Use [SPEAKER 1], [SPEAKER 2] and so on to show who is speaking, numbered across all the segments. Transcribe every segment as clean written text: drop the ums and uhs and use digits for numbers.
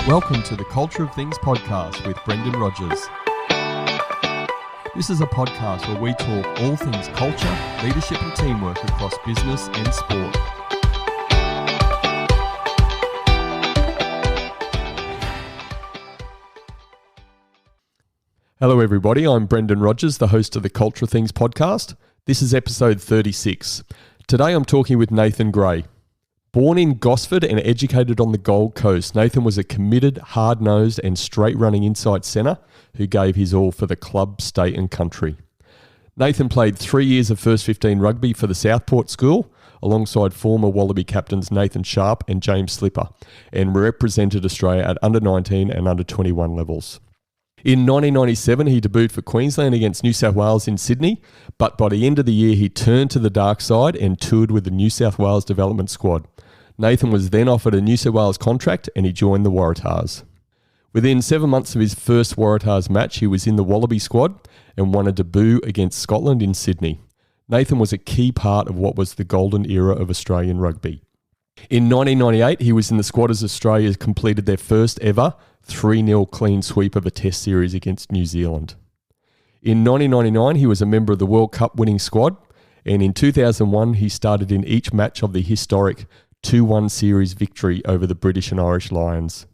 [SPEAKER 1] Welcome to the Culture of Things podcast with Brendan Rogers. This is a podcast where we talk all things culture, leadership and teamwork across business and sport. Hello everybody, I'm Brendan Rogers, the host of the Culture of Things podcast. This is episode 36. Today I'm talking with Nathan Gray. Born in Gosford and educated on the Gold Coast, Nathan was a committed, hard-nosed and straight-running inside centre who gave his all for the club, state and country. Nathan played 3 years of first 15 rugby for the Southport School, alongside former Wallaby captains Nathan Sharpe and James Slipper, and represented Australia at under-19 and under-21 levels. In 1997, he debuted for Queensland against New South Wales in Sydney, but by the end of the year, he turned to the dark side and toured with the New South Wales development squad. Nathan was then offered a New South Wales contract and he joined the Waratahs. Within 7 months of his first Waratahs match, he was in the Wallaby squad and won a debut against Scotland in Sydney. Nathan was a key part of what was the golden era of Australian rugby. In 1998, he was in the squad as Australia completed their first ever 3-0 clean sweep of a test series against New Zealand. In 1999, he was a member of the World Cup winning squad, and in 2001, he started in each match of the historic 2-1 series victory over the British and Irish Lions.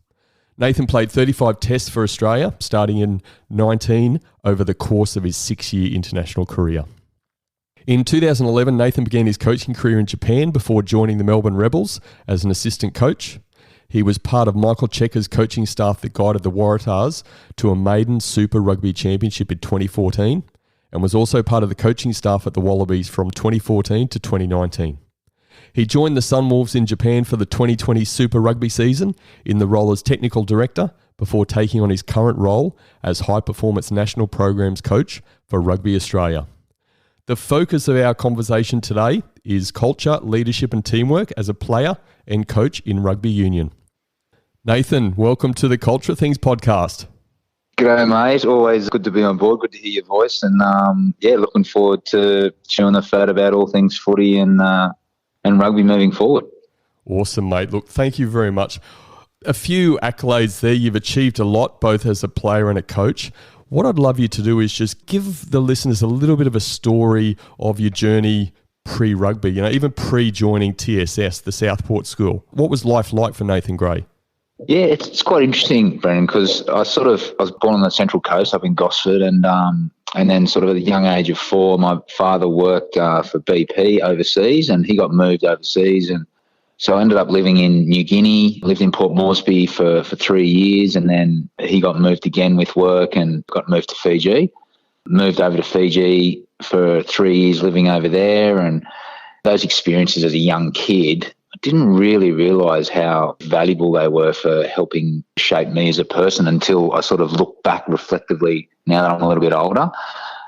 [SPEAKER 1] Nathan played 35 tests for Australia, starting in 19 over the course of his 6-year international career. In 2011, Nathan began his coaching career in Japan before joining the Melbourne Rebels as an assistant coach. He was part of Michael Checker's coaching staff that guided the Waratahs to a maiden Super Rugby Championship in 2014 and was also part of the coaching staff at the Wallabies from 2014 to 2019. He joined the Sunwolves in Japan for the 2020 Super Rugby season in the role as technical director before taking on his current role as high performance national programs coach for Rugby Australia. The focus of our conversation today is culture, leadership and teamwork as a player and coach in rugby union. Nathan, welcome to the Culture of Things podcast.
[SPEAKER 2] G'day, mate. Always good to be on board. Good to hear your voice. And looking forward to chewing the fat about all things footy and rugby moving forward.
[SPEAKER 1] Awesome, mate. Look, thank you very much. A few accolades there. You've achieved a lot, both as a player and a coach. What I'd love you to do is just give the listeners a little bit of a story of your journey pre-rugby, even pre-joining TSS, the Southport School. What was life like for Nathan Gray?
[SPEAKER 2] Yeah, it's quite interesting, Brendan, because I was born on the Central Coast up in Gosford, and then sort of at the young age of 4, my father worked for BP overseas, and he got moved overseas, and so I ended up living in New Guinea, lived in Port Moresby for 3 years, and then he got moved again with work and got moved to Fiji. Moved over to Fiji for 3 years living over there, and those experiences as a young kid, I didn't really realise how valuable they were for helping shape me as a person until I sort of look back reflectively now that I'm a little bit older.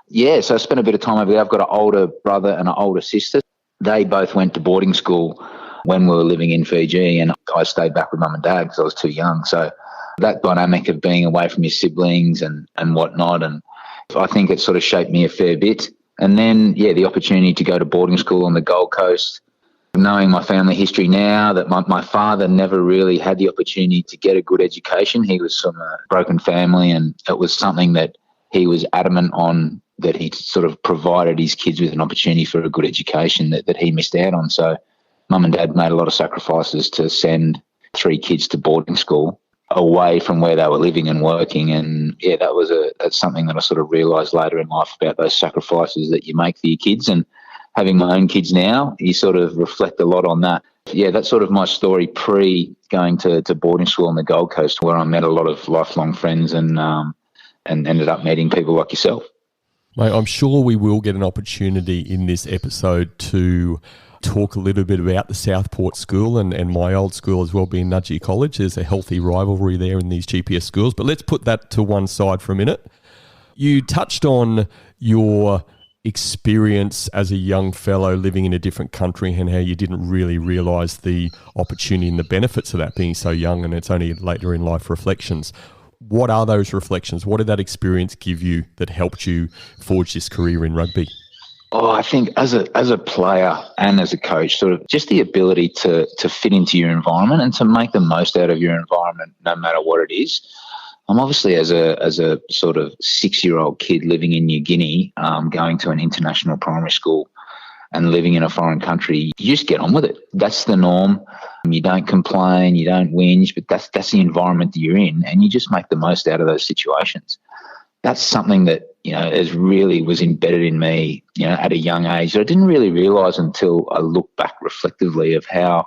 [SPEAKER 2] Yeah, so I spent a bit of time over there. I've got an older brother and an older sister. They both went to boarding school when we were living in Fiji, and I stayed back with mum and dad because I was too young. So that dynamic of being away from your siblings and whatnot, and I think it sort of shaped me a fair bit. And then, the opportunity to go to boarding school on the Gold Coast, knowing my family history now, that my father never really had the opportunity to get a good education. He was from a broken family, and it was something that he was adamant on, that he sort of provided his kids with an opportunity for a good education that he missed out on. So mum and dad made a lot of sacrifices to send 3 kids to boarding school away from where they were living and working. And that's something that I sort of realised later in life about those sacrifices that you make for your kids. And having my own kids now, you sort of reflect a lot on that. Yeah, that's sort of my story pre going to boarding school on the Gold Coast, where I met a lot of lifelong friends and ended up meeting people like yourself.
[SPEAKER 1] Mate, I'm sure we will get an opportunity in this episode to talk a little bit about the Southport School and my old school as well, being Nudgee College. There's a healthy rivalry there in these GPS schools, but let's put that to one side for a minute. You touched on your experience as a young fellow living in a different country and how you didn't really realise the opportunity and the benefits of that being so young, and it's only later in life reflections. What are those reflections? What did that experience give you that helped you forge this career in rugby?
[SPEAKER 2] Oh, I think as a player and as a coach, sort of just the ability to fit into your environment and to make the most out of your environment, no matter what it is. I'm obviously as a sort of 6-year-old kid living in New Guinea, going to an international primary school and living in a foreign country. You just get on with it. That's the norm. You don't complain, you don't whinge, but that's the environment that you're in, and you just make the most out of those situations. That's something that, is really was embedded in me, at a young age that I didn't really realise until I look back reflectively of how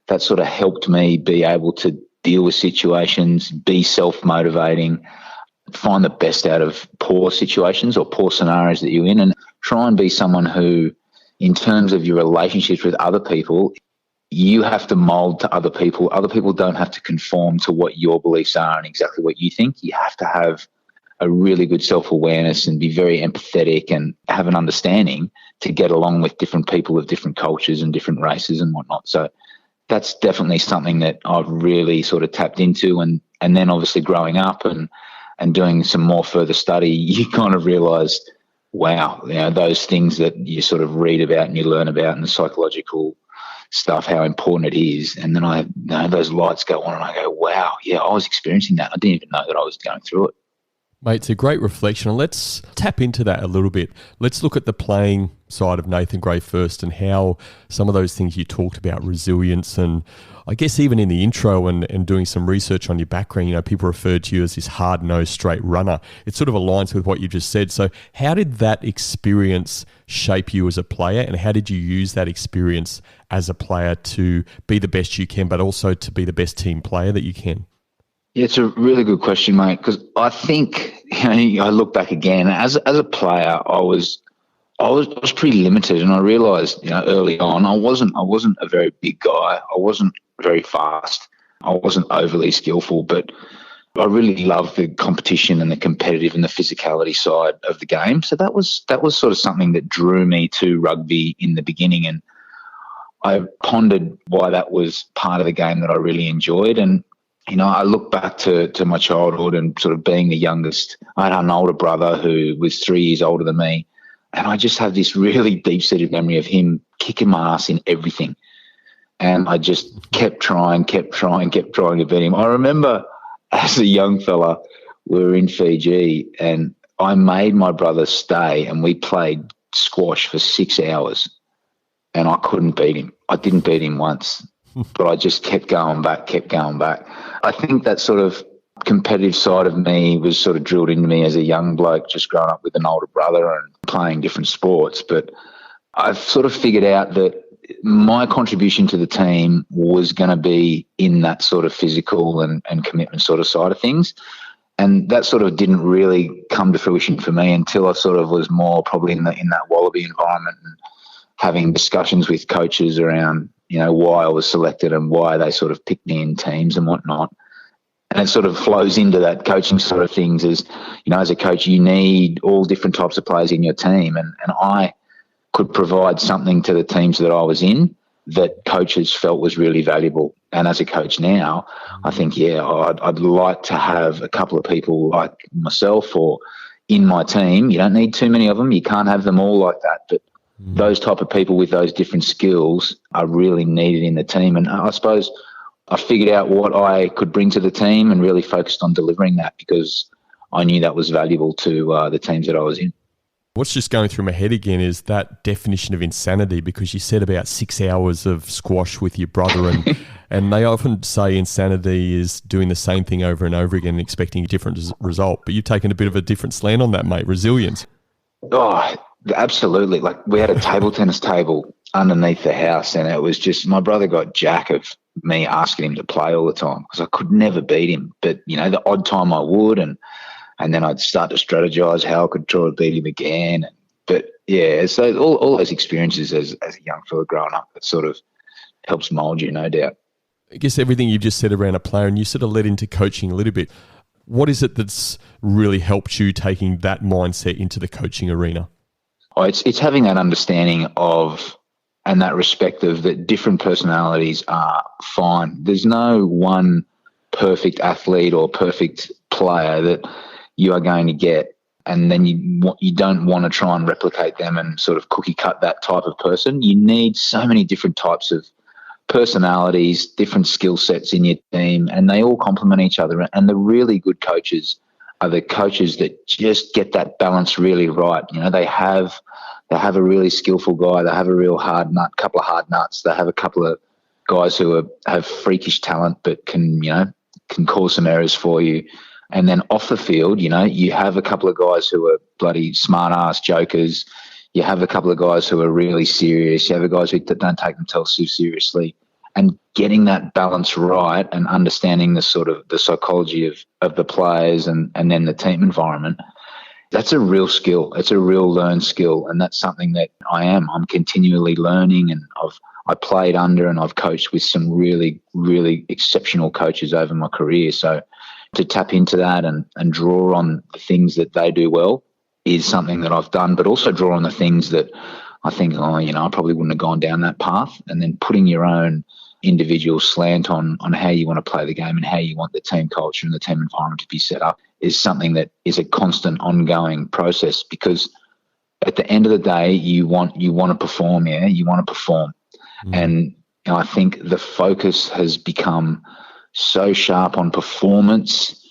[SPEAKER 2] that sort of helped me be able to deal with situations, be self-motivating, find the best out of poor situations or poor scenarios that you're in, and try and be someone who, in terms of your relationships with other people, you have to mould to other people. Other people don't have to conform to what your beliefs are and exactly what you think. You have to have a really good self-awareness and be very empathetic and have an understanding to get along with different people of different cultures and different races and whatnot. So that's definitely something that I've really sort of tapped into. And then obviously growing up and doing some more further study, you kind of realise, wow, those things that you sort of read about and you learn about and the psychological stuff, how important it is. And then those lights go on and I go, wow, yeah, I was experiencing that. I didn't even know that I was going through it.
[SPEAKER 1] Mate, it's a great reflection, and let's tap into that a little bit. Let's look at the playing side of Nathan Gray first and how some of those things you talked about, resilience, and I guess even in the intro and doing some research on your background, people referred to you as this hard-nosed straight runner. It sort of aligns with what you just said. So how did that experience shape you as a player, and how did you use that experience as a player to be the best you can, but also to be the best team player that you can?
[SPEAKER 2] Yeah, it's a really good question, mate, because I think, I look back again, as a player, I was pretty limited, and I realised, early on, I wasn't a very big guy. I wasn't very fast. I wasn't overly skillful, but I really loved the competition and the competitive and the physicality side of the game. So that was sort of something that drew me to rugby in the beginning, and I pondered why that was part of the game that I really enjoyed. And I look back to my childhood and sort of being the youngest. I had an older brother who was 3 years older than me, and I just have this really deep-seated memory of him kicking my ass in everything. And I just kept trying to beat him. I remember as a young fella, we were in Fiji, and I made my brother stay, and we played squash for 6 hours, and I couldn't beat him. I didn't beat him once. But I just kept going back. I think that sort of competitive side of me was sort of drilled into me as a young bloke, just growing up with an older brother and playing different sports. But I've sort of figured out that my contribution to the team was going to be in that sort of physical and commitment sort of side of things. And that sort of didn't really come to fruition for me until I sort of was more probably in that Wallaby environment and having discussions with coaches around, why I was selected and why they sort of picked me in teams and whatnot. And it sort of flows into that coaching sort of things as a coach, you need all different types of players in your team. And I could provide something to the teams that I was in that coaches felt was really valuable. And as a coach now, I think, I'd like to have a couple of people like myself or in my team. You don't need too many of them. You can't have them all like that. But those type of people with those different skills are really needed in the team. And I suppose I figured out what I could bring to the team and really focused on delivering that because I knew that was valuable to the teams that I was in.
[SPEAKER 1] What's just going through my head again is that definition of insanity, because you said about 6 hours of squash with your brother and they often say insanity is doing the same thing over and over again and expecting a different result. But you've taken a bit of a different slant on that, mate. Resilience.
[SPEAKER 2] Oh, absolutely. Like we had a table tennis table underneath the house, and it was just my brother got jack of me asking him to play all the time because I could never beat him. But, the odd time I would, and then I'd start to strategize how I could try to beat him again. But, yeah, so all those experiences as a young fella growing up, it sort of helps mould you, no doubt.
[SPEAKER 1] I guess everything you just said around a player, and you sort of led into coaching a little bit. What is it that's really helped you taking that mindset into the coaching arena?
[SPEAKER 2] Oh, it's having that understanding of and that respect of that different personalities are fine. There's no one perfect athlete or perfect player that you are going to get. and then you don't want to try and replicate them and sort of cookie cut that type of person. You need so many different types of personalities, different skill sets in your team, and they all complement each other. And the really good coaches are the coaches that just get that balance really right. You know, they have a really skillful guy, they have a real couple of hard nuts, they have a couple of guys who have freakish talent but can cause some errors for you. And then off the field, you have a couple of guys who are bloody smart-ass jokers. You have a couple of guys who are really serious. You have guys who don't take themselves too seriously. And getting that balance right and understanding the sort of the psychology of the players and then the team environment, that's a real skill. It's a real learned skill. And that's something that I'm continually learning. And I played under and I've coached with some really, really exceptional coaches over my career. So to tap into that and draw on the things that they do well is something that I've done, but also draw on the things that I think, I probably wouldn't have gone down that path. And then putting your own individual slant on how you want to play the game and how you want the team culture and the team environment to be set up is something that is a constant ongoing process, because at the end of the day, you want to perform. Yeah, you want to perform. And I think the focus has become so sharp on performance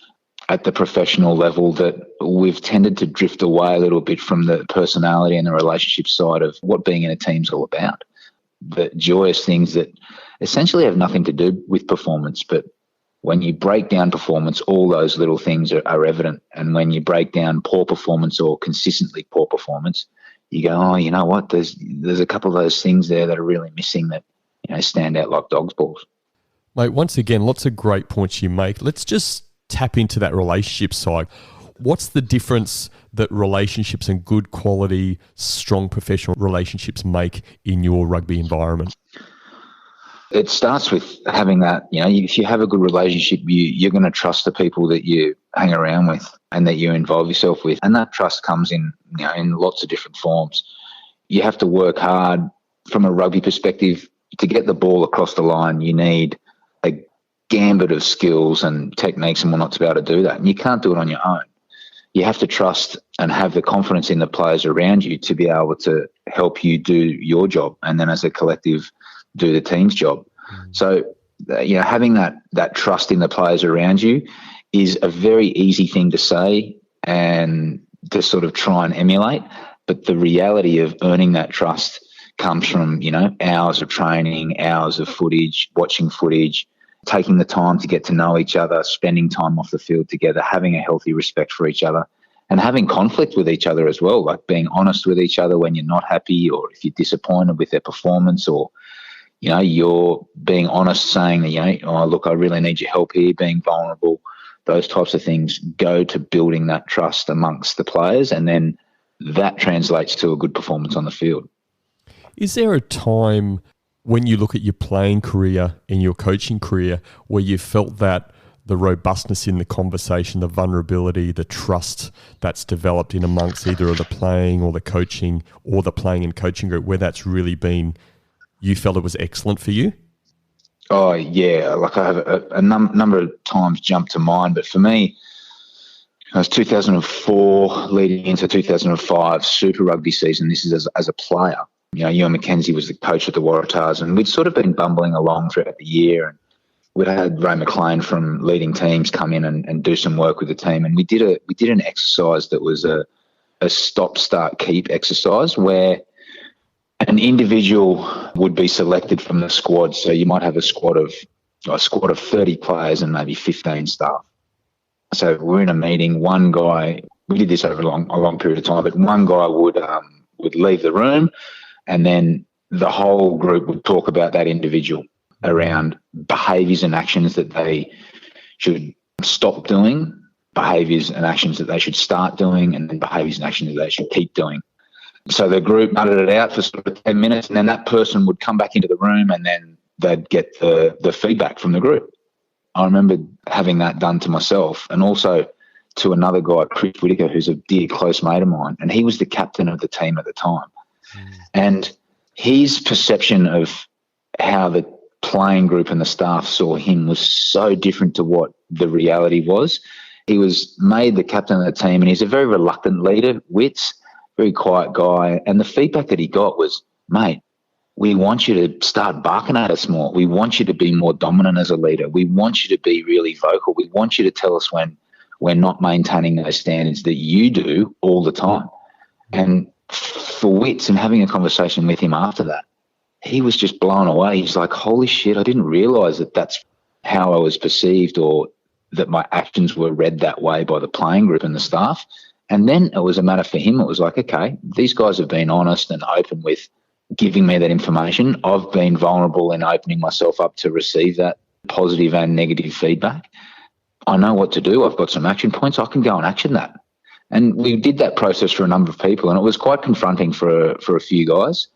[SPEAKER 2] at the professional level that we've tended to drift away a little bit from the personality and the relationship side of what being in a team's all about. The joyous things that essentially have nothing to do with performance, but when you break down performance, all those little things are evident. And when you break down poor performance or consistently poor performance, you go, oh, you know what? There's a couple of those things there that are really missing that stand out like dog's balls.
[SPEAKER 1] Mate, once again, lots of great points you make. Let's just tap into that relationship side. What's the difference that relationships and good quality, strong professional relationships make in your rugby environment?
[SPEAKER 2] It starts with having that, if you have a good relationship, you're going to trust the people that you hang around with and that you involve yourself with. And that trust comes in lots of different forms. You have to work hard from a rugby perspective. To get the ball across the line, you need a gambit of skills and techniques and whatnot to be able to do that. And you can't do it on your own. You have to trust and have the confidence in the players around you to be able to help you do your job, and then as a collective do the team's job. So, having that trust in the players around you is a very easy thing to say and to sort of try and emulate. But the reality of earning that trust comes from, hours of training, hours of footage, watching footage, taking the time to get to know each other, spending time off the field together, having a healthy respect for each other, and having conflict with each other as well, like being honest with each other when you're not happy or if you're disappointed with their performance, or, you're being honest, saying that, oh, look, I really need your help here, being vulnerable. Those types of things go to building that trust amongst the players, and then that translates to a good performance on the field.
[SPEAKER 1] Is there a time when you look at your playing career and your coaching career where you felt that the robustness in the conversation, the vulnerability, the trust that's developed in amongst either of the playing or the coaching or the playing and coaching group, where that's really been, you felt it was excellent for you?
[SPEAKER 2] Oh, yeah. Like I have a number of times jump to mind, but for me, it was 2004 leading into 2005 Super Rugby season. This is as a player. Ewan McKenzie was the coach at the Waratahs, and we'd sort of been bumbling along throughout the year, and we'd had Ray McLean from leading teams come in and do some work with the team, and we did an exercise that was a stop, start, keep exercise where an individual would be selected from the squad. So you might have a squad of 30 players and maybe 15 staff. So we're in a meeting. One guy, we did this over a long period of time, but one guy would leave the room, and then the whole group would talk about that individual around behaviours and actions that they should stop doing, behaviours and actions that they should start doing, and then behaviours and actions that they should keep doing. So the group uttered it out for sort of 10 minutes, and then that person would come back into the room, and then they'd get the feedback from the group. I remember having that done to myself, and also to another guy, Chris Whitaker, who's a dear close mate of mine, and he was the captain of the team at the time. And his perception of how the playing group and the staff saw him was so different to what the reality was. He was made the captain of the team, and he's a very reluctant leader, Wits, very quiet guy. And the feedback that he got was, mate, we want you to start barking at us more. We want you to be more dominant as a leader. We want you to be really vocal. We want you to tell us when we're not maintaining those standards that you do all the time. And for Wits, and having a conversation with him after that, he was just blown away. He's like, holy shit, I didn't realise that that's how I was perceived, or that my actions were read that way by the playing group and the staff. And then it was a matter for him. It was like, okay, these guys have been honest and open with giving me that information. I've been vulnerable in opening myself up to receive that positive and negative feedback. I know what to do. I've got some action points. I can go and action that. And we did that process for a number of people, and it was quite confronting for a few guys.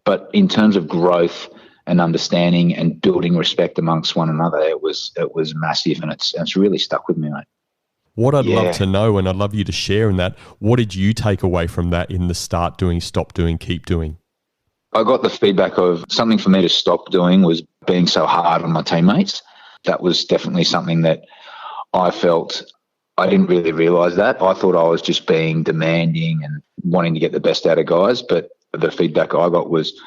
[SPEAKER 2] But in terms of growth and understanding and building respect amongst one another, it was massive, and it's really stuck with me, mate.
[SPEAKER 1] What I'd love to know, and I'd love you to share in that, what did you take away from that in the start doing, stop doing, keep doing?
[SPEAKER 2] I got the feedback of something for me to stop doing was being so hard on my teammates. That was definitely something that I felt I didn't really realise that. I thought I was just being demanding and wanting to get the best out of guys, but the feedback I got was,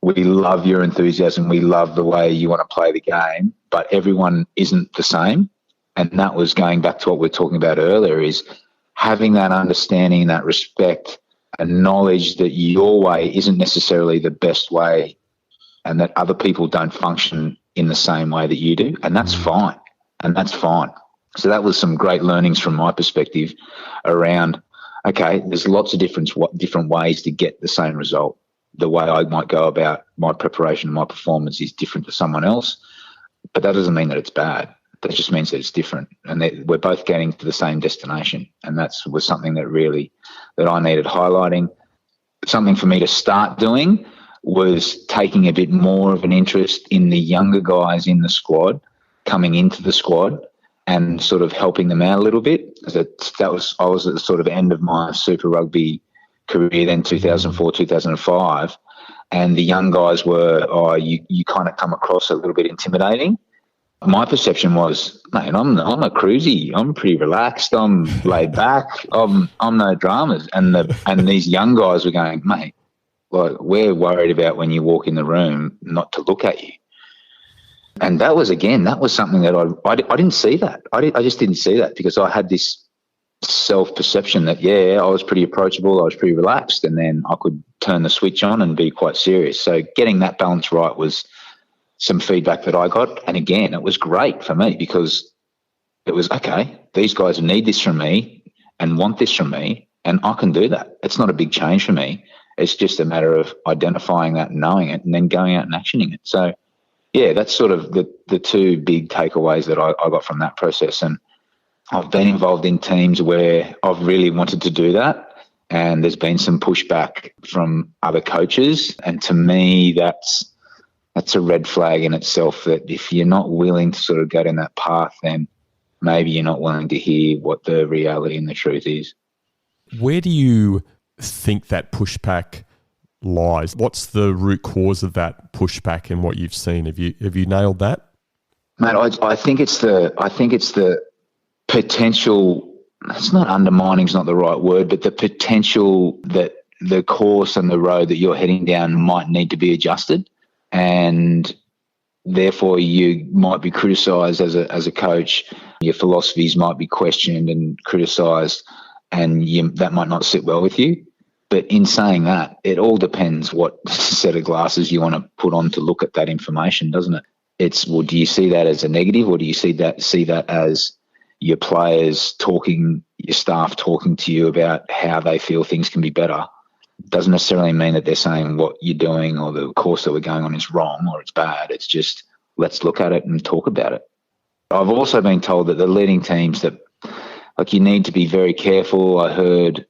[SPEAKER 2] we love your enthusiasm, we love the way you want to play the game, but everyone isn't the same. And that was going back to what we were talking about earlier, is having that understanding, that respect, and knowledge that your way isn't necessarily the best way, and that other people don't function in the same way that you do. And that's fine. And that's fine. So that was some great learnings from my perspective around, okay, there's lots of different ways to get the same result. The way I might go about my preparation and my performance is different to someone else, but that doesn't mean that it's bad. That just means that it's different, and that we're both getting to the same destination. And that was something that I needed highlighting. Something for me to start doing was taking a bit more of an interest in the younger guys in the squad, coming into the squad and sort of helping them out a little bit. I was at the sort of end of my Super Rugby career then, 2004, 2005, and the young guys were, you kind of come across a little bit intimidating. My perception was, mate, I'm a cruisy. I'm pretty relaxed. I'm laid back. I'm no dramas. And these young guys were going, mate, like, we're worried about when you walk in the room not to look at you. And that was something that I didn't see that. I just didn't see that, because I had this self-perception that, I was pretty approachable, I was pretty relaxed, and then I could turn the switch on and be quite serious. So getting that balance right was some feedback that I got. And again, it was great for me, because it was, okay, these guys need this from me and want this from me, and I can do that. It's not a big change for me. It's just a matter of identifying that and knowing it, and then going out and actioning it. So, that's sort of the two big takeaways that I got from that process. And I've been involved in teams where I've really wanted to do that, and there's been some pushback from other coaches. And to me, that's a red flag in itself, that if you're not willing to sort of go down that path, then maybe you're not willing to hear what the reality and the truth is.
[SPEAKER 1] Where do you think that pushback lies? What's the root cause of that pushback and what you've seen? Have you nailed that?
[SPEAKER 2] Mate, I think it's the potential. It's not undermining, is not the right word, but the potential that the course and the road that you're heading down might need to be adjusted, and therefore you might be criticised as a coach. Your philosophies might be questioned and criticised, and that might not sit well with you. But in saying that, it all depends what set of glasses you want to put on to look at that information, doesn't it? It's, well, do you see that as a negative, or do you see that as your players talking, your staff talking to you about how they feel things can be better? Doesn't necessarily mean that they're saying what you're doing or the course that we're going on is wrong or it's bad. It's just, let's look at it and talk about it. I've also been told that the leading teams that, like, you need to be very careful. I heard,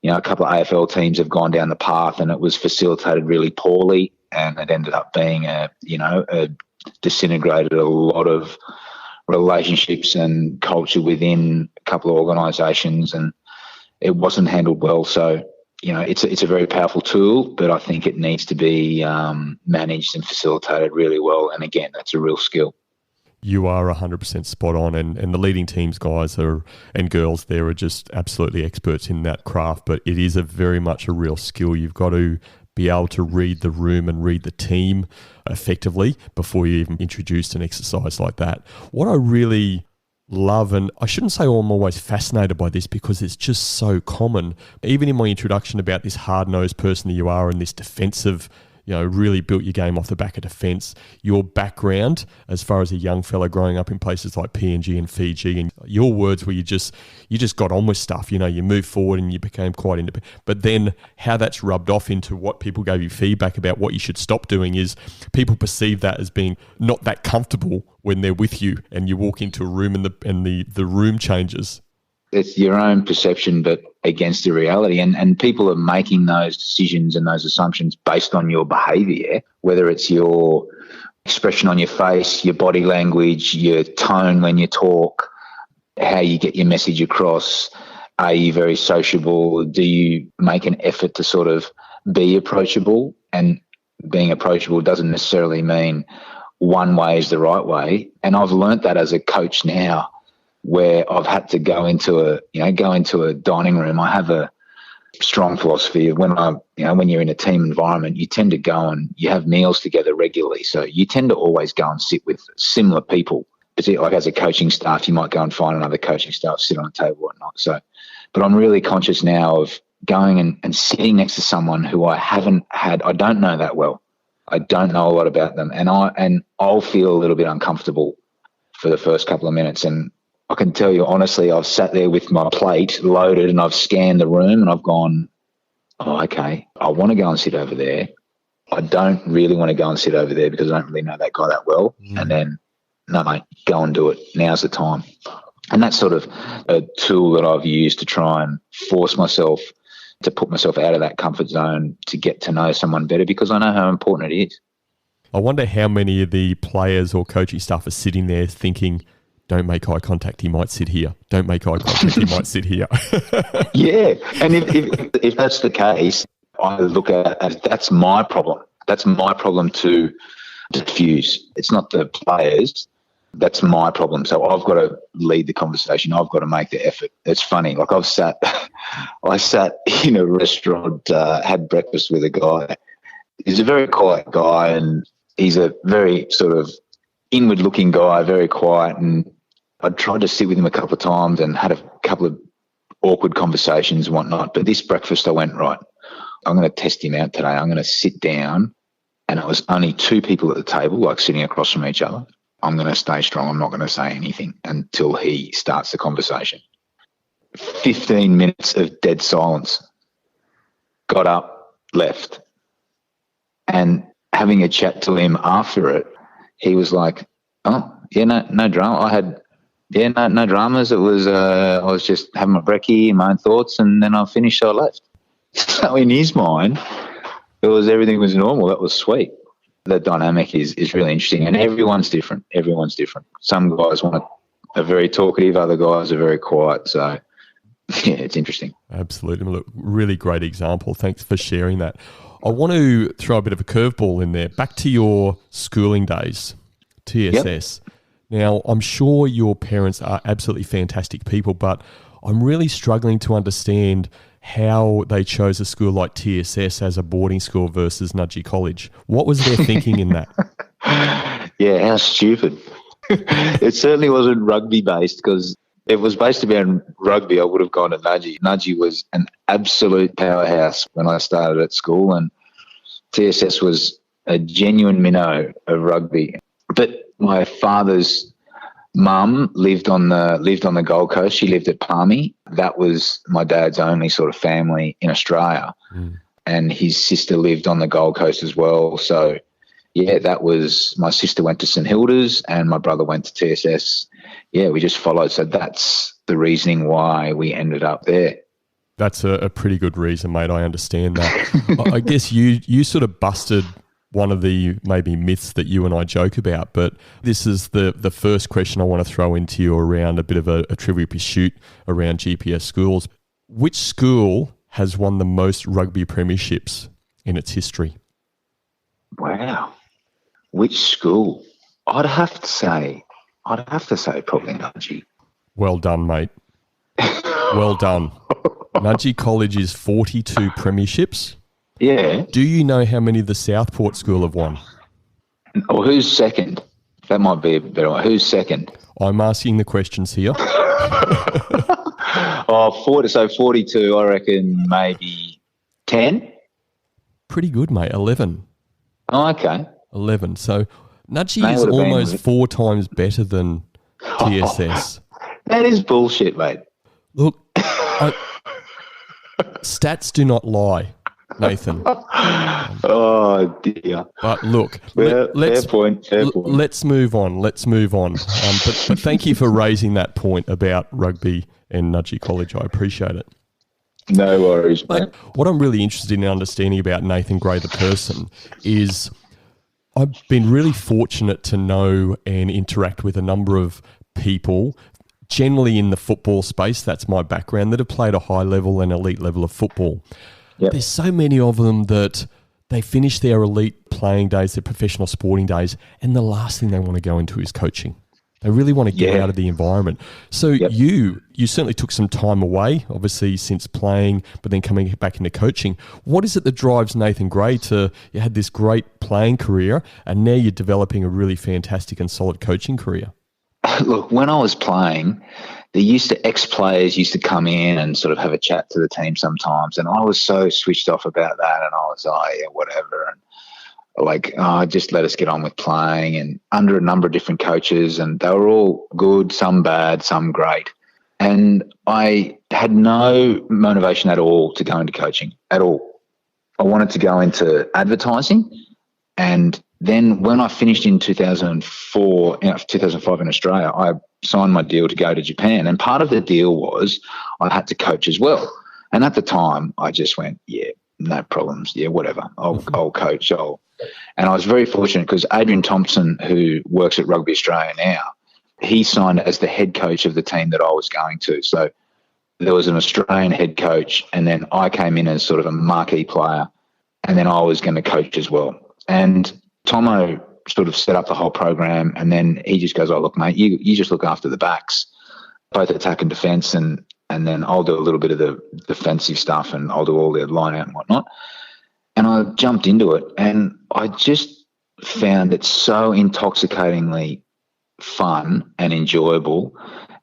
[SPEAKER 2] a couple of AFL teams have gone down the path and it was facilitated really poorly, and it ended up being disintegrated a lot of relationships and culture within a couple of organisations, and it wasn't handled well. So, it's a very powerful tool, but I think it needs to be managed and facilitated really well. And again, that's a real skill.
[SPEAKER 1] You are 100% spot on, and the leading teams guys and girls there are just absolutely experts in that craft, but it is very much a real skill. You've got to be able to read the room and read the team effectively before you even introduce an exercise like that. What I really love, and I shouldn't say I'm always fascinated by this because it's just so common, even in my introduction about this hard-nosed person that you are and this defensive, really built your game off the back of defence. Your background, as far as a young fella growing up in places like PNG and Fiji, and your words where you just got on with stuff. You moved forward and you became quite independent. But then how that's rubbed off into what people gave you feedback about what you should stop doing is people perceive that as being not that comfortable when they're with you, and you walk into a room and the room changes.
[SPEAKER 2] It's your own perception, but against the reality. And people are making those decisions and those assumptions based on your behaviour, whether it's your expression on your face, your body language, your tone when you talk, how you get your message across. Are you very sociable? Do you make an effort to sort of be approachable? And being approachable doesn't necessarily mean one way is the right way. And I've learnt that as a coach now, where I've had to go into a dining room. I have a strong philosophy of when you're in a team environment, you tend to go and you have meals together regularly. So you tend to always go and sit with similar people. Particularly like as a coaching staff, you might go and find another coaching staff, sit on a table, whatnot. So, but I'm really conscious now of going and sitting next to someone who I don't know that well. I don't know a lot about them, and I'll feel a little bit uncomfortable for the first couple of minutes. And I can tell you honestly, I've sat there with my plate loaded and I've scanned the room and I've gone, oh, okay, I want to go and sit over there. I don't really want to go and sit over there because I don't really know that guy that well. And then, no, mate, go and do it. Now's the time. And that's sort of a tool that I've used to try and force myself to put myself out of that comfort zone to get to know someone better, because I know how important it is.
[SPEAKER 1] I wonder how many of the players or coaching staff are sitting there thinking, don't make eye contact, he might sit here. Don't make eye contact, he might sit here.
[SPEAKER 2] Yeah, and if that's the case, I look at it as that's my problem. That's my problem to diffuse. It's not the players. That's my problem. So I've got to lead the conversation. I've got to make the effort. It's funny. Like I sat in a restaurant, had breakfast with a guy. He's a very quiet guy, and he's a very sort of inward-looking guy, very quiet. And I tried to sit with him a couple of times and had a couple of awkward conversations and whatnot. But this breakfast, I went, right, I'm going to test him out today. I'm going to sit down, and it was only two people at the table, like sitting across from each other. I'm going to stay strong. I'm not going to say anything until he starts the conversation. 15 minutes of dead silence. Got up, left. And having a chat to him after it, he was like, oh, yeah, no drama. No dramas. It was, I was just having my brekkie, my own thoughts, and then I finished, so I left. So in his mind, everything was normal. That was sweet. The dynamic is really interesting, and everyone's different. Some guys are very talkative, other guys are very quiet. So, yeah, it's interesting.
[SPEAKER 1] Absolutely. Look, really great example. Thanks for sharing that. I want to throw a bit of a curveball in there. Back to your schooling days, TSS. Yep. Now, I'm sure your parents are absolutely fantastic people, but I'm really struggling to understand how they chose a school like TSS as a boarding school versus Nudgee College. What was their thinking in that?
[SPEAKER 2] Yeah, how stupid. It certainly wasn't rugby based, because if it was based around rugby, I would have gone to Nudgee. Nudgee was an absolute powerhouse when I started at school, and TSS was a genuine minnow of rugby. But my father's mum lived on the Gold Coast. She lived at Palmy. That was my dad's only sort of family in Australia. And his sister lived on the Gold Coast as well. So, yeah, that was, my sister went to St Hilda's and my brother went to TSS. Yeah, we just followed. So that's the reasoning why we ended up there.
[SPEAKER 1] That's a pretty good reason, mate. I understand that. I guess you sort of busted one of the maybe myths that you and I joke about, but this is the first question I want to throw into you around a bit of a trivia pursuit around GPS schools. Which school has won the most rugby premierships in its history?
[SPEAKER 2] Wow. Which school? I'd have to say I'd have to say probably Nudgee.
[SPEAKER 1] Well done, mate. Well done. Nudgee College is 42 premierships.
[SPEAKER 2] Yeah.
[SPEAKER 1] Do you know how many the Southport School have won?
[SPEAKER 2] Or who's second? That might be a better one. Who's second?
[SPEAKER 1] I'm asking the questions here.
[SPEAKER 2] So 42, I reckon maybe 10?
[SPEAKER 1] Pretty good, mate. 11.
[SPEAKER 2] Oh, okay.
[SPEAKER 1] 11. So Nudgee is almost 4 times better than TSS.
[SPEAKER 2] That is bullshit, mate.
[SPEAKER 1] Look, stats do not lie, Nathan.
[SPEAKER 2] Oh, dear.
[SPEAKER 1] But look,
[SPEAKER 2] fair point.
[SPEAKER 1] Let's move on. But thank you for raising that point about rugby and Nudgee College. I appreciate it.
[SPEAKER 2] No worries, mate.
[SPEAKER 1] What I'm really interested in understanding about Nathan Gray, the person, is I've been really fortunate to know and interact with a number of people, generally in the football space, that's my background, that have played a high level and elite level of football. Yep. There's so many of them that they finish their elite playing days, their professional sporting days, and the last thing they want to go into is coaching. They really want to get out of the environment. So you certainly took some time away, obviously, since playing, but then coming back into coaching. What is it that drives Nathan Gray to, you had this great playing career, and now you're developing a really fantastic and solid coaching career?
[SPEAKER 2] Look, when I was playing, ex-players used to come in and sort of have a chat to the team sometimes, and I was so switched off about that, and I was like, yeah, whatever, and just let us get on with playing, and under a number of different coaches, and they were all good, some bad, some great. And I had no motivation at all to go into coaching, at all. I wanted to go into advertising, and then when I finished in 2005 in Australia, I signed my deal to go to Japan, and part of the deal was I had to coach as well. And at the time, I just went, yeah, no problems, yeah, whatever, I'll coach, And I was very fortunate because Adrian Thompson, who works at Rugby Australia now, he signed as the head coach of the team that I was going to. So there was an Australian head coach, and then I came in as sort of a marquee player, and then I was going to coach as well. And Tomo sort of set up the whole program, and then he just goes, oh, look, mate, you just look after the backs, both attack and defence, and then I'll do a little bit of the defensive stuff, and I'll do all the line out and whatnot. And I jumped into it, and I just found it so intoxicatingly fun and enjoyable,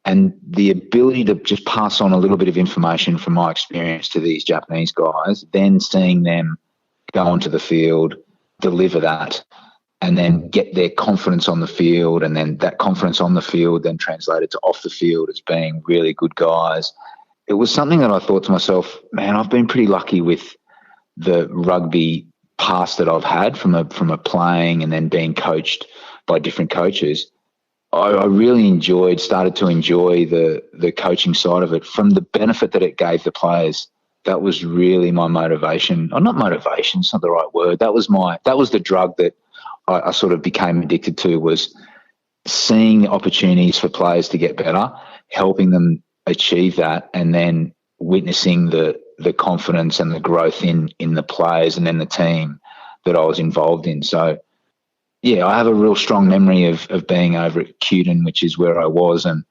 [SPEAKER 2] and the ability to just pass on a little bit of information from my experience to these Japanese guys, then seeing them go onto the field, deliver that, and then get their confidence on the field, and then that confidence on the field then translated to off the field as being really good guys. It was something that I thought to myself, man, I've been pretty lucky with the rugby past that I've had from a playing and then being coached by different coaches. I really started to enjoy the coaching side of it from the benefit that it gave the players. That was really my motivation. Or not motivation, it's not the right word. That was the drug that I sort of became addicted to, was seeing the opportunities for players to get better, helping them achieve that, and then witnessing the confidence and the growth in the players and then the team that I was involved in. So, yeah, I have a real strong memory of being over at Cuden, which is where I was, and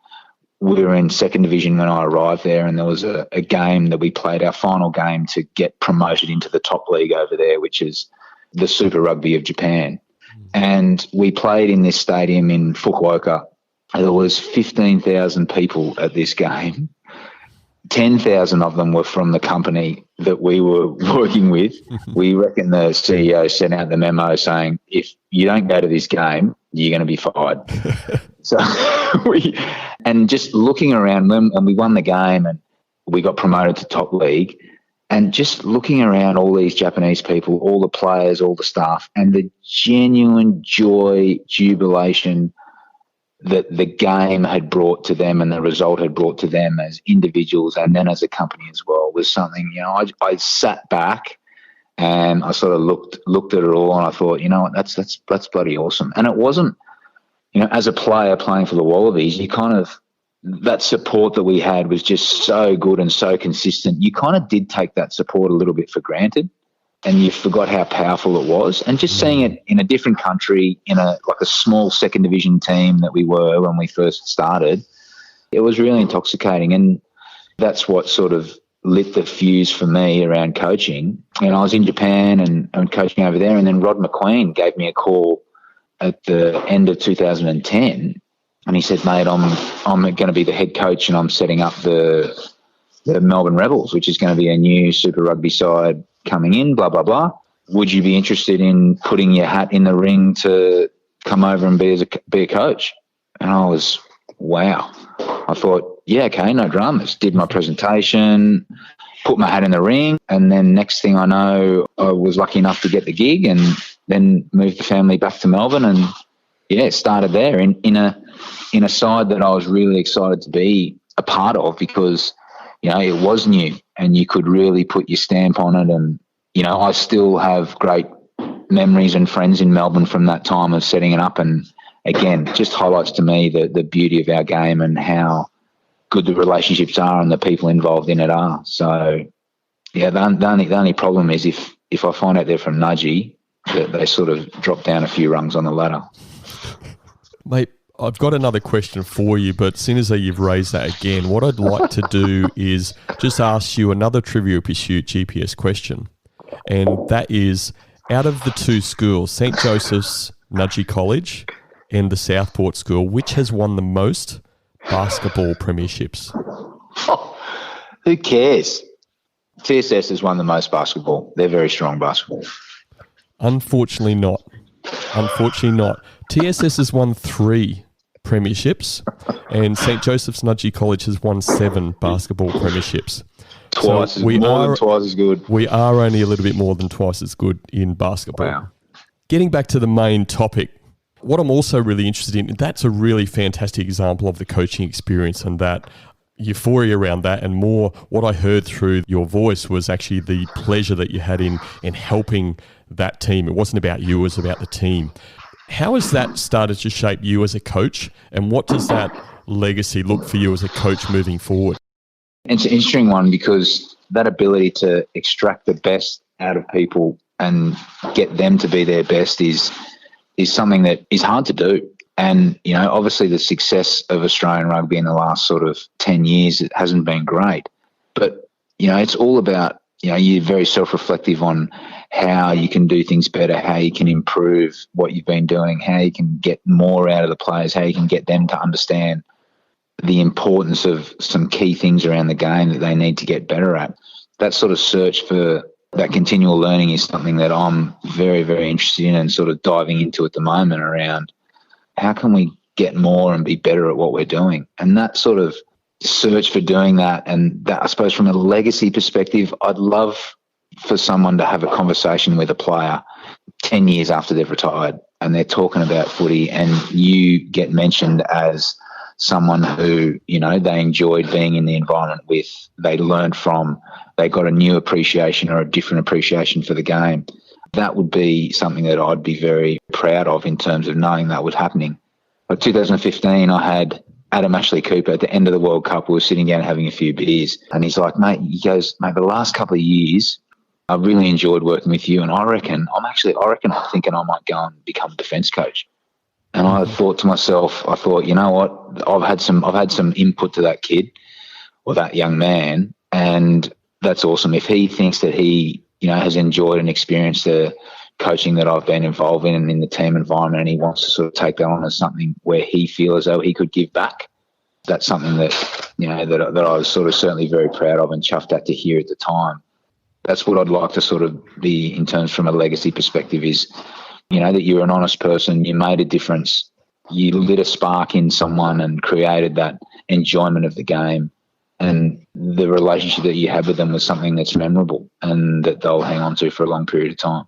[SPEAKER 2] we were in second division when I arrived there, and there was a game that we played, our final game to get promoted into the top league over there, which is the Super Rugby of Japan. And we played in this stadium in Fukuoka. There was 15,000 people at this game. 10,000 of them were from the company that we were working with. We reckon the CEO sent out the memo saying, if you don't go to this game, you're going to be fired. So and just looking around, and we won the game and we got promoted to top league, and just looking around all these Japanese people, all the players, all the staff, and the genuine joy, jubilation that the game had brought to them and the result had brought to them as individuals and then as a company as well was something, I sat back and I sort of looked at it all, and I thought, that's bloody awesome. And it wasn't, as a player playing for the Wallabies, that support that we had was just so good and so consistent. You kind of did take that support a little bit for granted. and you forgot how powerful it was. And just seeing it in a different country, in a small second division team that we were when we first started, it was really intoxicating. And that's what sort of lit the fuse for me around coaching. And I was in Japan and coaching over there, and then Rod McQueen gave me a call at the end of 2010, and he said, "Mate, I'm going to be the head coach, and I'm setting up the Melbourne Rebels, which is going to be a new Super Rugby side coming in, blah, blah, blah. Would you be interested in putting your hat in the ring to come over and be a coach?" And I was, wow. I thought, yeah, okay, no dramas. Did my presentation, put my hat in the ring, and then next thing I know, I was lucky enough to get the gig and then moved the family back to Melbourne and, yeah, started there in a side that I was really excited to be a part of because, you know, it was new and you could really put your stamp on it. And, you know, I still have great memories and friends in Melbourne from that time of setting it up. And again, just highlights to me the beauty of our game and how good the relationships are and the people involved in it are. So, yeah, the only problem is if I find out they're from Nudgee, that they sort of drop down a few rungs on the ladder.
[SPEAKER 1] Mate, I've got another question for you, but as soon as you've raised that again, what I'd like to do is just ask you another Trivial Pursuit GPS question. And that is, out of the two schools, St. Joseph's Nudgee College and the Southport School, which has won the most basketball premierships?
[SPEAKER 2] Oh, who cares? TSS has won the most basketball. They're very strong basketball.
[SPEAKER 1] Unfortunately not. TSS has won 3 premierships and St. Joseph's Nudgee College has won 7 basketball premierships.
[SPEAKER 2] More than twice as good.
[SPEAKER 1] We are only a little bit more than twice as good in basketball.
[SPEAKER 2] Wow.
[SPEAKER 1] Getting back to the main topic, what I'm also really interested in, that's a really fantastic example of the coaching experience and that euphoria around that, and more what I heard through your voice was actually the pleasure that you had in helping that team. It wasn't about you, it was about the team. How has that started to shape you as a coach, and what does that legacy look for you as a coach moving forward?
[SPEAKER 2] It's an interesting one because that ability to extract the best out of people and get them to be their best is something that is hard to do. And, you know, obviously the success of Australian rugby in the last sort of 10 years, it hasn't been great. But, you know, it's all about, you know, you're very self-reflective on how you can do things better, how you can improve what you've been doing, how you can get more out of the players, how you can get them to understand the importance of some key things around the game that they need to get better at. That sort of search for that continual learning is something that I'm very, very interested in and sort of diving into at the moment around how can we get more and be better at what we're doing. And that sort of search for doing that, and that, I suppose from a legacy perspective, I'd love for someone to have a conversation with a player 10 years after they've retired and they're talking about footy and you get mentioned as someone who, you know, they enjoyed being in the environment with, they learned from, they got a new appreciation or a different appreciation for the game. That would be something that I'd be very proud of in terms of knowing that was happening. Like 2015, I had Adam Ashley Cooper at the end of the World Cup. We were sitting down having a few beers and he's like, mate, the last couple of years, I really enjoyed working with you. And I'm thinking I might go and become a defence coach. And I thought to myself, you know what? I've had some input to that kid or that young man, and that's awesome. If he thinks that he, you know, has enjoyed and experienced the coaching that I've been involved in and in the team environment, and he wants to sort of take that on as something where he feels as though he could give back, that's something that, you know, that I was sort of certainly very proud of and chuffed at to hear at the time. That's what I'd like to sort of be in terms from a legacy perspective is, you know, that you're an honest person, you made a difference, you lit a spark in someone and created that enjoyment of the game, and the relationship that you have with them was something that's memorable and that they'll hang on to for a long period of time.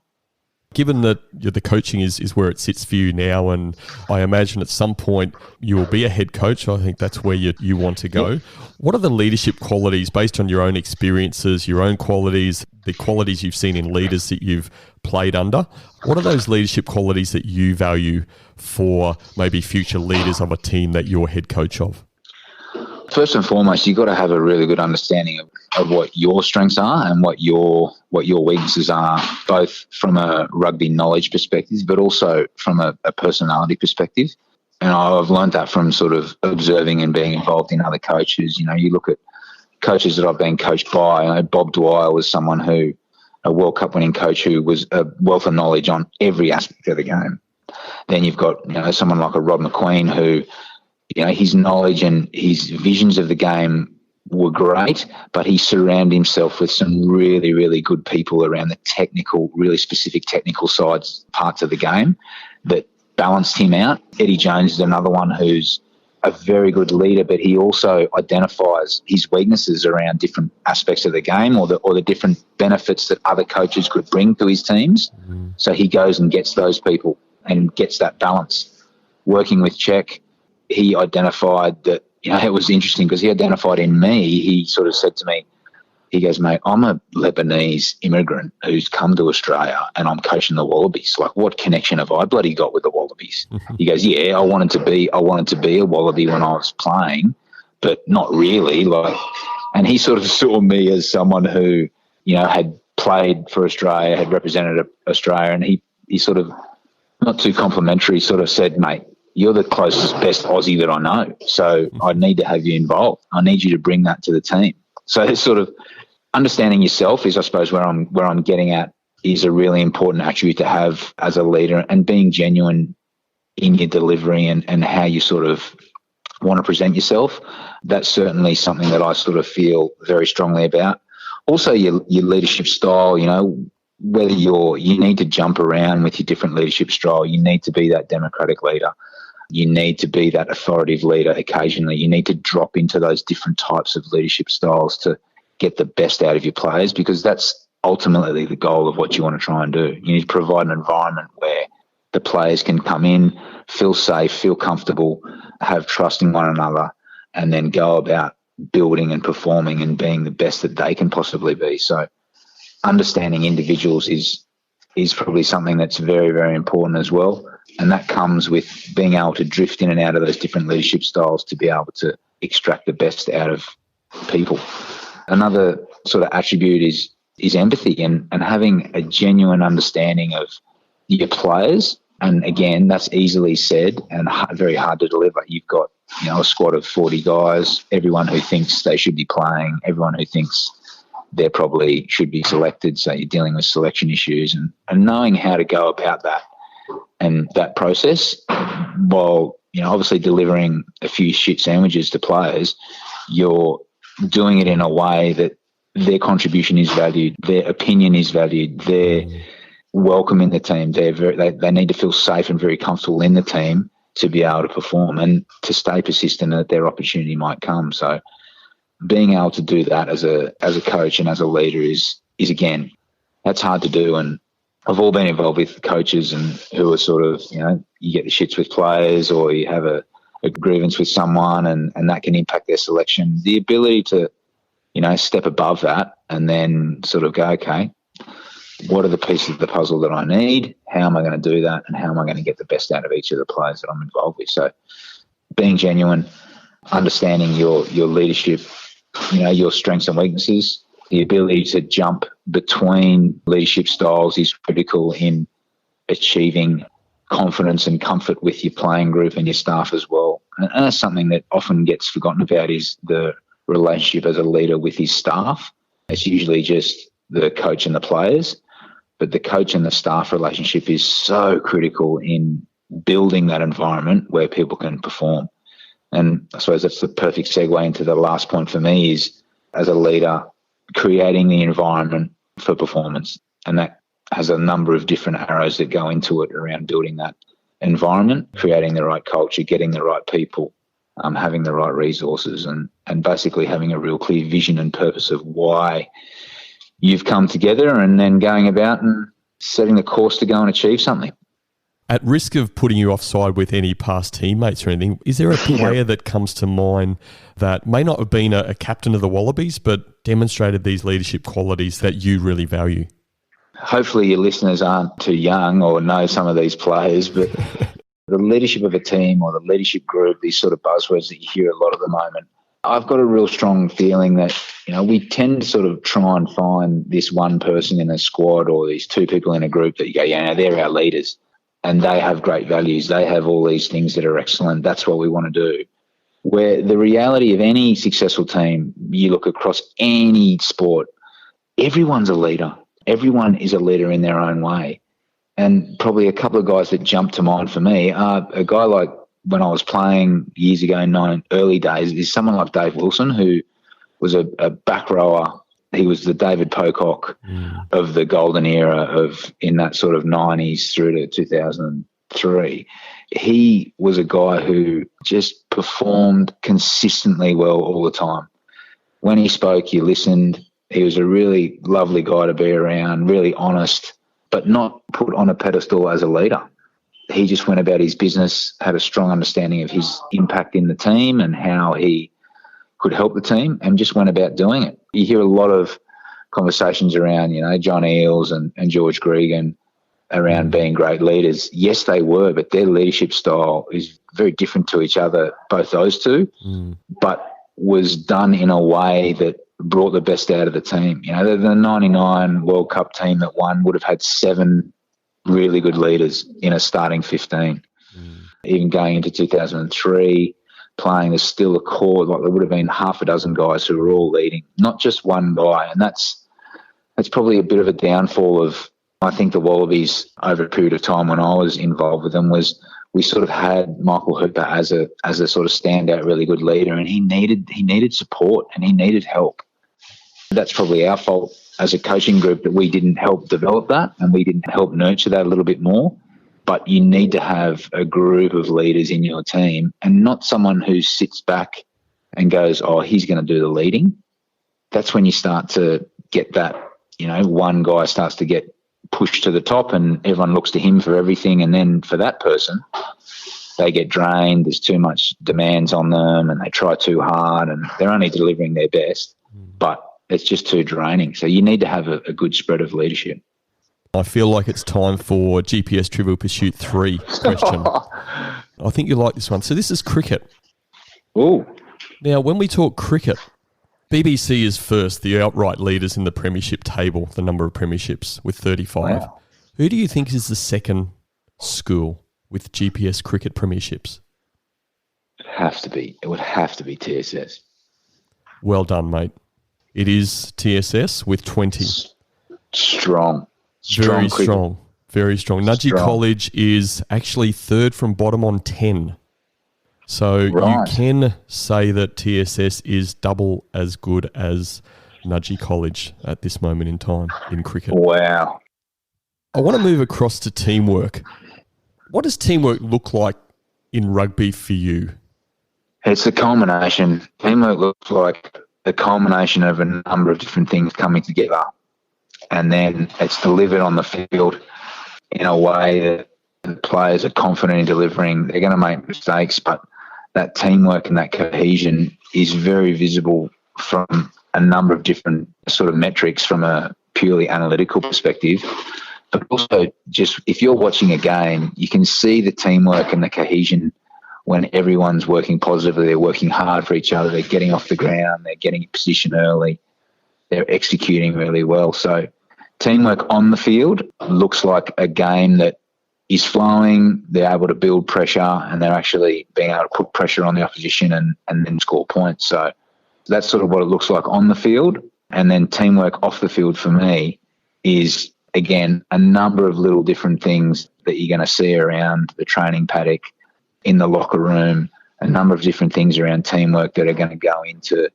[SPEAKER 1] Given that the coaching is where it sits for you now, and I imagine at some point you will be a head coach, I think that's where you want to go. Yeah. What are the leadership qualities based on your own experiences, your own qualities, the qualities you've seen in leaders that you've played under? What are those leadership qualities that you value for maybe future leaders of a team that you're head coach of?
[SPEAKER 2] First and foremost, you've got to have a really good understanding of what your strengths are and what your weaknesses are, both from a rugby knowledge perspective, but also from a personality perspective. And I've learned that from sort of observing and being involved in other coaches. You know, you look at coaches that I've been coached by. You know, Bob Dwyer was someone who, a World Cup winning coach who was a wealth of knowledge on every aspect of the game. Then you've got, you know, someone like a Rob McQueen who, you know, his knowledge and his visions of the game were great, but he surrounded himself with some really, really good people around the technical, really specific technical parts of the game that balanced him out. Eddie Jones is another one who's a very good leader, but he also identifies his weaknesses around different aspects of the game or the different benefits that other coaches could bring to his teams. Mm-hmm. So he goes and gets those people and gets that balance. Working with Czech, he identified that, you know, it was interesting because he identified in me, he sort of said to me, he goes, mate, I'm a Lebanese immigrant who's come to Australia and I'm coaching the Wallabies. Like, what connection have I bloody got with the Wallabies? He goes, yeah, I wanted to be a Wallaby when I was playing, but not really. Like, and he sort of saw me as someone who, you know, had played for Australia, had represented Australia, and he sort of, not too complimentary, sort of said, mate, you're the closest, best Aussie that I know. So I need to have you involved. I need you to bring that to the team. So it's sort of understanding yourself is, I suppose, where I'm getting at, is a really important attribute to have as a leader, and being genuine in your delivery and how you sort of want to present yourself. That's certainly something that I sort of feel very strongly about. Also, your leadership style, you know, whether you need to jump around with your different leadership style, you need to be that democratic leader. You need to be that authoritative leader occasionally. You need to drop into those different types of leadership styles to get the best out of your players, because that's ultimately the goal of what you want to try and do. You need to provide an environment where the players can come in, feel safe, feel comfortable, have trust in one another, and then go about building and performing and being the best that they can possibly be. So understanding individuals is probably something that's very, very important as well. And that comes with being able to drift in and out of those different leadership styles to be able to extract the best out of people. Another sort of attribute is empathy and having a genuine understanding of your players. And again, that's easily said and very hard to deliver. You've got, you know, a squad of 40 guys, everyone who thinks they should be playing, everyone who thinks they probably should be selected. So you're dealing with selection issues and knowing how to go about that and that process, while, you know, obviously delivering a few shit sandwiches to players, you're doing it in a way that their contribution is valued, their opinion is valued, they're welcome in the team. They need to feel safe and very comfortable in the team to be able to perform and to stay persistent that their opportunity might come. So being able to do that as a coach and as a leader is again, that's hard to do. And I've all been involved with coaches and who are sort of, you know, you get the shits with players or you have a grievance with someone and that can impact their selection. The ability to, you know, step above that and then sort of go, okay, what are the pieces of the puzzle that I need? How am I going to do that? And how am I going to get the best out of each of the players that I'm involved with? So being genuine, understanding your leadership, you know, your strengths and weaknesses, the ability to jump between leadership styles is critical in achieving confidence and comfort with your playing group and your staff as well. And that's something that often gets forgotten about, is the relationship as a leader with his staff. It's usually just the coach and the players, but the coach and the staff relationship is so critical in building that environment where people can perform. And I suppose that's the perfect segue into the last point for me, is as a leader, creating the environment for performance. And that has a number of different arrows that go into it around building that environment, creating the right culture, getting the right people, having the right resources, and basically having a real clear vision and purpose of why you've come together, and then going about and setting the course to go and achieve something.
[SPEAKER 1] At risk of putting you offside with any past teammates or anything, is there a player that comes to mind that may not have been a captain of the Wallabies but demonstrated these leadership qualities that you really value?
[SPEAKER 2] Hopefully your listeners aren't too young or know some of these players, but the leadership of a team or the leadership group, these sort of buzzwords that you hear a lot at the moment, I've got a real strong feeling that, we tend to sort of try and find this one person in a squad or these two people in a group that you go, they're our leaders and they have great values. They have all these things that are excellent. That's what we want to do. Where the reality of any successful team, you look across any sport, everyone's a leader. Everyone is a leader in their own way. And probably a couple of guys that jump to mind for me are a guy like when I was playing years ago in early days is someone like Dave Wilson, who was a back rower. He was the David Pocock of the golden era of in that sort of 90s through to 2003. He was a guy who just performed consistently well all the time. When he spoke, you listened. He was a really lovely guy to be around, really honest, but not put on a pedestal as a leader. He just went about his business, had a strong understanding of his impact in the team and how he could help the team, and just went about doing it. You hear a lot of conversations around, John Eales and George Gregan around being great leaders. Yes, they were, but their leadership style is very different to each other, both those two, but was done in a way that brought the best out of the team. The 99 World Cup team that won would have had 7 really good leaders in a starting 15. Even going into 2003, playing, there's still a core, like there would have been half a dozen guys who were all leading, not just one guy. And that's probably a bit of a downfall of, I think, the Wallabies over a period of time when I was involved with them, was we sort of had Michael Hooper as a sort of standout, really good leader, and he needed support and he needed help. That's probably our fault as a coaching group that we didn't help develop that and we didn't help nurture that a little bit more. But you need to have a group of leaders in your team and not someone who sits back and goes, oh, he's going to do the leading. That's when you start to get that, one guy starts to get pushed to the top and everyone looks to him for everything. And then for that person, they get drained. There's too much demands on them and they try too hard and they're only delivering their best, but it's just too draining. So you need to have a good spread of leadership.
[SPEAKER 1] I feel like it's time for GPS Trivial Pursuit 3 question. I think you like this one. So this is cricket.
[SPEAKER 2] Oh.
[SPEAKER 1] Now, when we talk cricket, BBC is first, the outright leaders in the premiership table, the number of premierships with 35. Wow. Who do you think is the second school with GPS cricket premierships?
[SPEAKER 2] It would have to be TSS.
[SPEAKER 1] Well done, mate. It is TSS with 20.
[SPEAKER 2] Strong.
[SPEAKER 1] Very strong. Very strong. Nudgee College is actually third from bottom on 10. So you can say that TSS is double as good as Nudgee College at this moment in time in cricket.
[SPEAKER 2] Wow.
[SPEAKER 1] I want to move across to teamwork. What does teamwork look like in rugby for you?
[SPEAKER 2] It's a culmination. Teamwork looks like a culmination of a number of different things coming together. And then it's delivered on the field in a way that the players are confident in delivering. They're going to make mistakes, but that teamwork and that cohesion is very visible from a number of different sort of metrics from a purely analytical perspective. But also just if you're watching a game, you can see the teamwork and the cohesion when everyone's working positively. They're working hard for each other. They're getting off the ground. They're getting in position early. They're executing really well. So teamwork on the field looks like a game that is flowing. They're able to build pressure and they're actually being able to put pressure on the opposition and then score points. So that's sort of what it looks like on the field. And then teamwork off the field for me is, again, a number of little different things that you're going to see around the training paddock, in the locker room, a number of different things around teamwork that are going to go into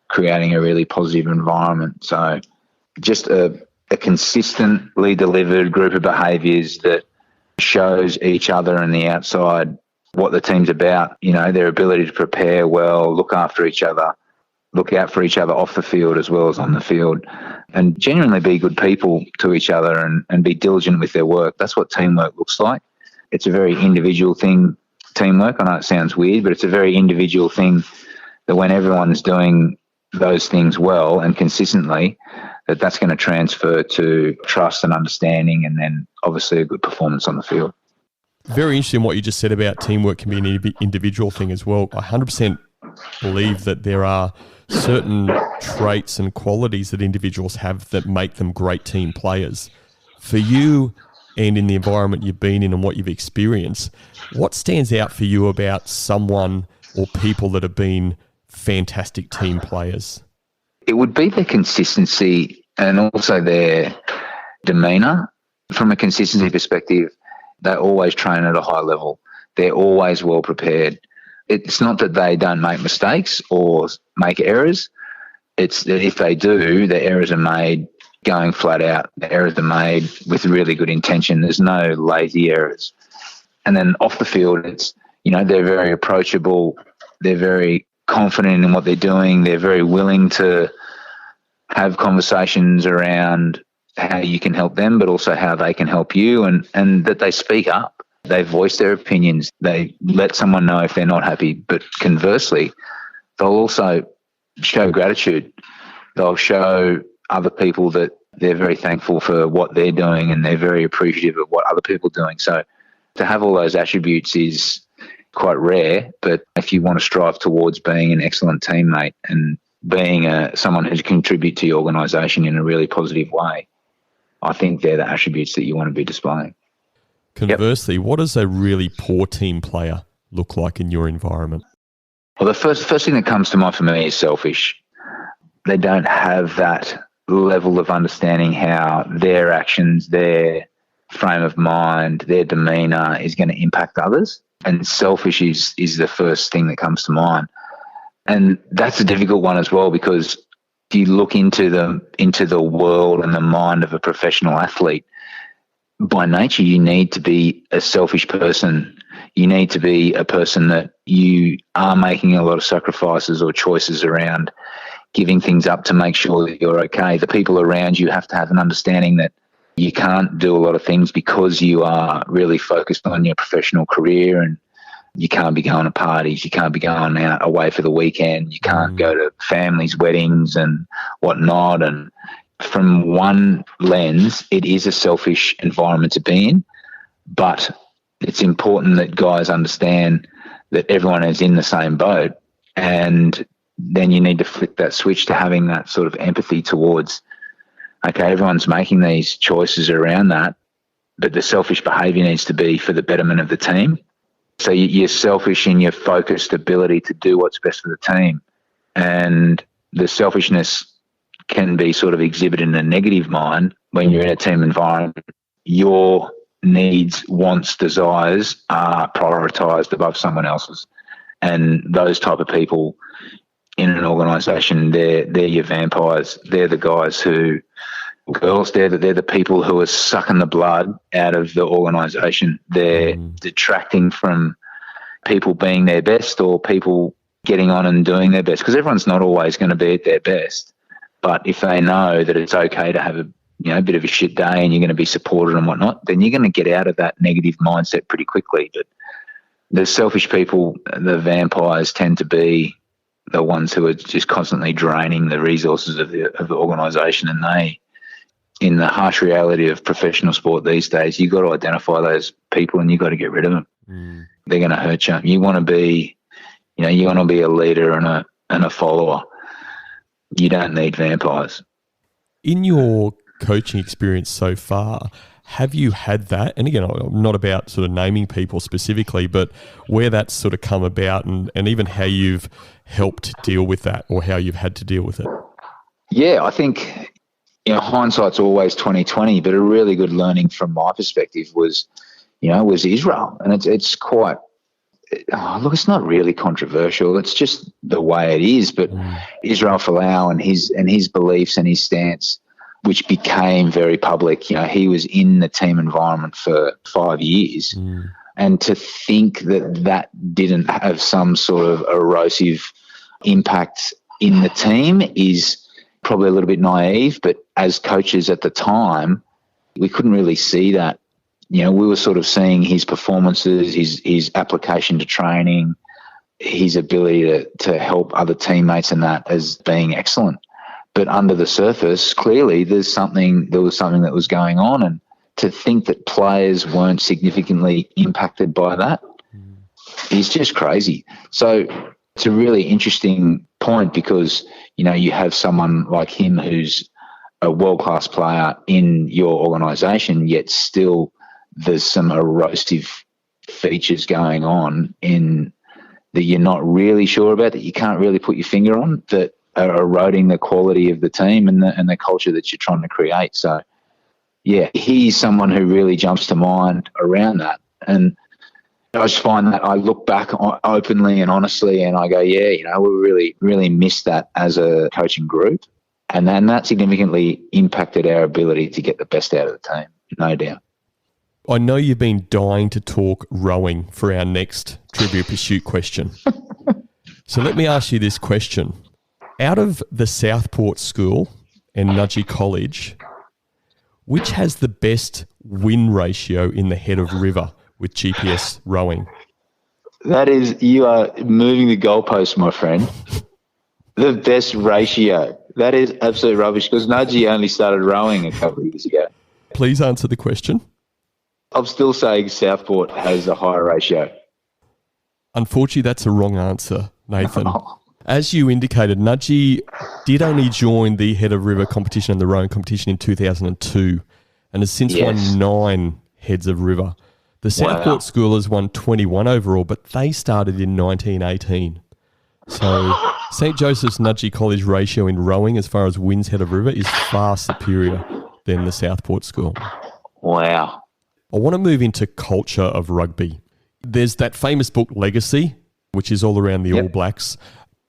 [SPEAKER 2] creating a really positive environment. So just a consistently delivered group of behaviours that shows each other and the outside what the team's about, their ability to prepare well, look after each other, look out for each other off the field as well as on the field, and genuinely be good people to each other and be diligent with their work. That's what teamwork looks like. It's a very individual thing, teamwork. I know it sounds weird, but it's a very individual thing that when everyone's doing those things well and consistently, that's going to transfer to trust and understanding and then obviously a good performance on the field.
[SPEAKER 1] Very interesting what you just said about teamwork can be an individual thing as well. I 100% believe that there are certain traits and qualities that individuals have that make them great team players. For you, and in the environment you've been in and what you've experienced, what stands out for you about someone or people that have been fantastic team players?
[SPEAKER 2] It would be their consistency and also their demeanour. From a consistency perspective, they always train at a high level. They're always well prepared. It's not that they don't make mistakes or make errors. It's that if they do, the errors are made going flat out. The errors are made with really good intention. There's no lazy errors. And then off the field, it's, they're very approachable. They're very confident in what they're doing. They're very willing to have conversations around how you can help them, but also how they can help you, and that they speak up. They voice their opinions. They let someone know if they're not happy. But conversely, they'll also show gratitude. They'll show other people that they're very thankful for what they're doing, and they're very appreciative of what other people are doing. So to have all those attributes is quite rare, but if you want to strive towards being an excellent teammate and being someone who contributes to your organisation in a really positive way, I think they're the attributes that you want to be displaying.
[SPEAKER 1] Conversely, What does a really poor team player look like in your environment?
[SPEAKER 2] Well, the first thing that comes to mind for me is selfish. They don't have that level of understanding how their actions, their frame of mind, their demeanour is going to impact others. And selfish is the first thing that comes to mind. And that's a difficult one as well, because if you look into the world and the mind of a professional athlete, by nature, you need to be a selfish person. You need to be a person that you are making a lot of sacrifices or choices around giving things up to make sure that you're okay. The people around you have to have an understanding that you can't do a lot of things because you are really focused on your professional career, and you can't be going to parties. You can't be going out away for the weekend. You can't go to families' weddings and whatnot. And from one lens, it is a selfish environment to be in, but it's important that guys understand that everyone is in the same boat, and then you need to flick that switch to having that sort of empathy towards, okay, everyone's making these choices around that, but the selfish behaviour needs to be for the betterment of the team. So you're selfish in your focused ability to do what's best for the team, and the selfishness can be sort of exhibited in a negative mind when you're in a team environment. Your needs, wants, desires are prioritised above someone else's. And those type of people in an organisation, they're your vampires. They're the guys who, girls, they're the people who are sucking the blood out of the organisation. They're detracting from people being their best or people getting on and doing their best, because everyone's not always going to be at their best. But if they know that it's okay to have a bit of a shit day and you're going to be supported and whatnot, then you're going to get out of that negative mindset pretty quickly. But the selfish people, the vampires, tend to be the ones who are just constantly draining the resources of the organisation. And they, in the harsh reality of professional sport these days, you've got to identify those people and you've got to get rid of them. They're going to hurt you. You want to be, you want to be a leader and a follower. You don't need vampires.
[SPEAKER 1] In your coaching experience so far, have you had that? And again, I'm not about sort of naming people specifically, but where that's sort of come about and even how you've helped deal with that or how you've had to deal with it.
[SPEAKER 2] Yeah, I think, hindsight's always 20/20, but a really good learning from my perspective was Israel. And it's quite, look, it's not really controversial. It's just the way it is. But Israel Folau and his beliefs and his stance, which became very public. He was in the team environment for 5 years. And to think that didn't have some sort of erosive impact in the team is probably a little bit naive. But as coaches at the time, we couldn't really see that. We were sort of seeing his performances, his application to training, his ability to help other teammates and that as being excellent. But under the surface, clearly there was something that was going on, and to think that players weren't significantly impacted by that is just crazy. So It's a really interesting point because, you have someone like him who's a world-class player in your organisation, yet still there's some erosive features going on in that you're not really sure about, that you can't really put your finger on, that are eroding the quality of the team and the culture that you're trying to create. So, yeah, he's someone who really jumps to mind around that. And I just find that I look back openly and honestly and I go, yeah, we really, really missed that as a coaching group. And then that significantly impacted our ability to get the best out of the team, no doubt.
[SPEAKER 1] I know you've been dying to talk rowing for our next Trivia Pursuit question. So let me ask you this question. Out of the Southport School and Nudgee College, which has the best win ratio in the head of river with GPS rowing?
[SPEAKER 2] That is, you are moving the goalpost, my friend. The best ratio. That is absolute rubbish because Nudgee only started rowing a couple of years ago.
[SPEAKER 1] Please answer the question.
[SPEAKER 2] I'm still saying Southport has a higher ratio.
[SPEAKER 1] Unfortunately, that's a wrong answer, Nathan. As you indicated, Nudgee did only join the head of river competition and the rowing competition in 2002 and has since won 9 heads of river. The Southport School has won 21 overall, but they started in 1918. So St. Joseph's Nudgee College ratio in rowing as far as wins head of river is far superior than the Southport School.
[SPEAKER 2] Wow.
[SPEAKER 1] I want to move into culture of rugby. There's that famous book, Legacy, which is all around the All Blacks.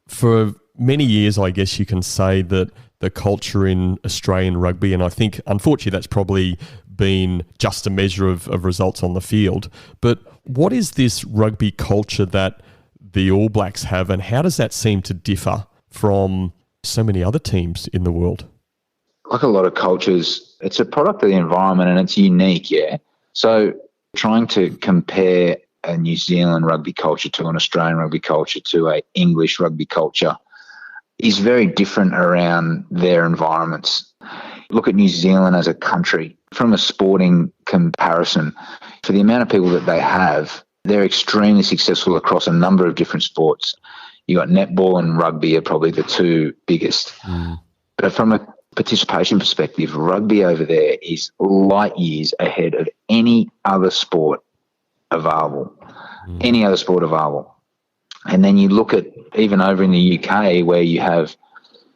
[SPEAKER 1] For many years, I guess you can say that the culture in Australian rugby, and I think, unfortunately, that's probably been just a measure of results on the field. But what is this rugby culture that the All Blacks have, and how does that seem to differ from so many other teams in the world?
[SPEAKER 2] Like a lot of cultures, it's a product of the environment and it's unique, yeah? So trying to compare a New Zealand rugby culture to an Australian rugby culture to an English rugby culture is very different around their environments. Look at New Zealand as a country. From a sporting comparison, for the amount of people that they have, they're extremely successful across a number of different sports. You got netball and rugby are probably the two biggest. But from a participation perspective, rugby over there is light years ahead of any other sport available. Any other sport available. And then you look at even over in the UK where you have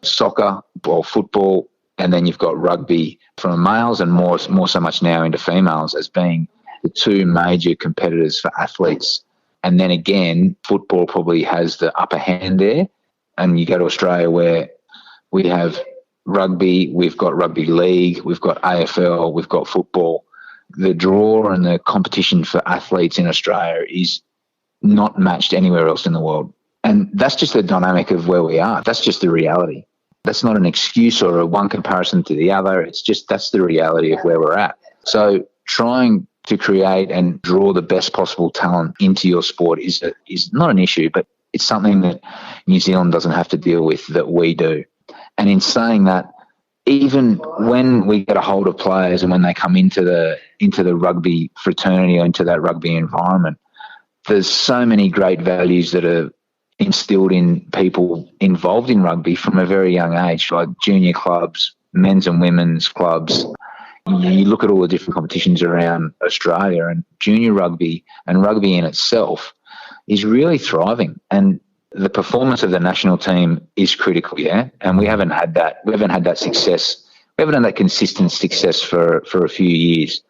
[SPEAKER 2] soccer or football, and then you've got rugby from males and more so much now into females as being the two major competitors for athletes. And then again, football probably has the upper hand there. And you go to Australia where we have rugby, we've got rugby league, we've got AFL, we've got football. The draw and the competition for athletes in Australia is not matched anywhere else in the world. And that's just the dynamic of where we are. That's just the reality. That's not an excuse or a one comparison to the other. It's just that's the reality of where we're at. So trying to create and draw the best possible talent into your sport is not an issue, but it's something that New Zealand doesn't have to deal with that we do. And in saying that, even when we get a hold of players and when they come into the rugby fraternity or into that rugby environment, there's so many great values that are instilled in people involved in rugby from a very young age, like junior clubs, men's and women's clubs. You look at all the different competitions around Australia, and junior rugby and rugby in itself is really thriving. And the performance of the national team is critical, yeah. And we haven't had that. We haven't had that success. We haven't had that consistent success for a few years.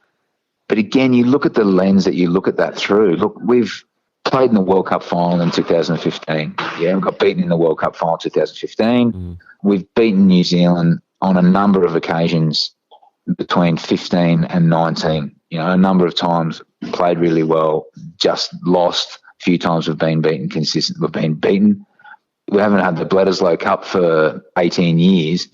[SPEAKER 2] But again, you look at the lens that you look at that through. Look, we've played in the World Cup final in 2015. Yeah, we got beaten in the World Cup final in 2015. We've beaten New Zealand on a number of occasions between 15 and 19. You know, a number of times played really well, just lost. A few times we've been beaten consistently. We've been beaten. We haven't had the Bledisloe Cup for 18 years,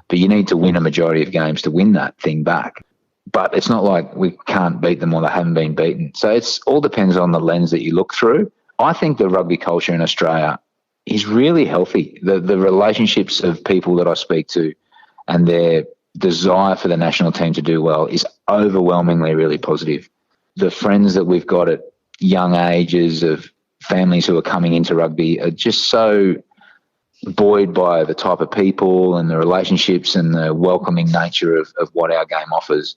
[SPEAKER 2] but you need to win a majority of games to win that thing back. But it's not like we can't beat them or they haven't been beaten. So it's all depends on the lens that you look through. I think the rugby culture in Australia is really healthy. The relationships of people that I speak to and their desire for the national team to do well is overwhelmingly really positive. The friends that we've got at young ages of families who are coming into rugby are just so buoyed by the type of people and the relationships and the welcoming nature of what our game offers.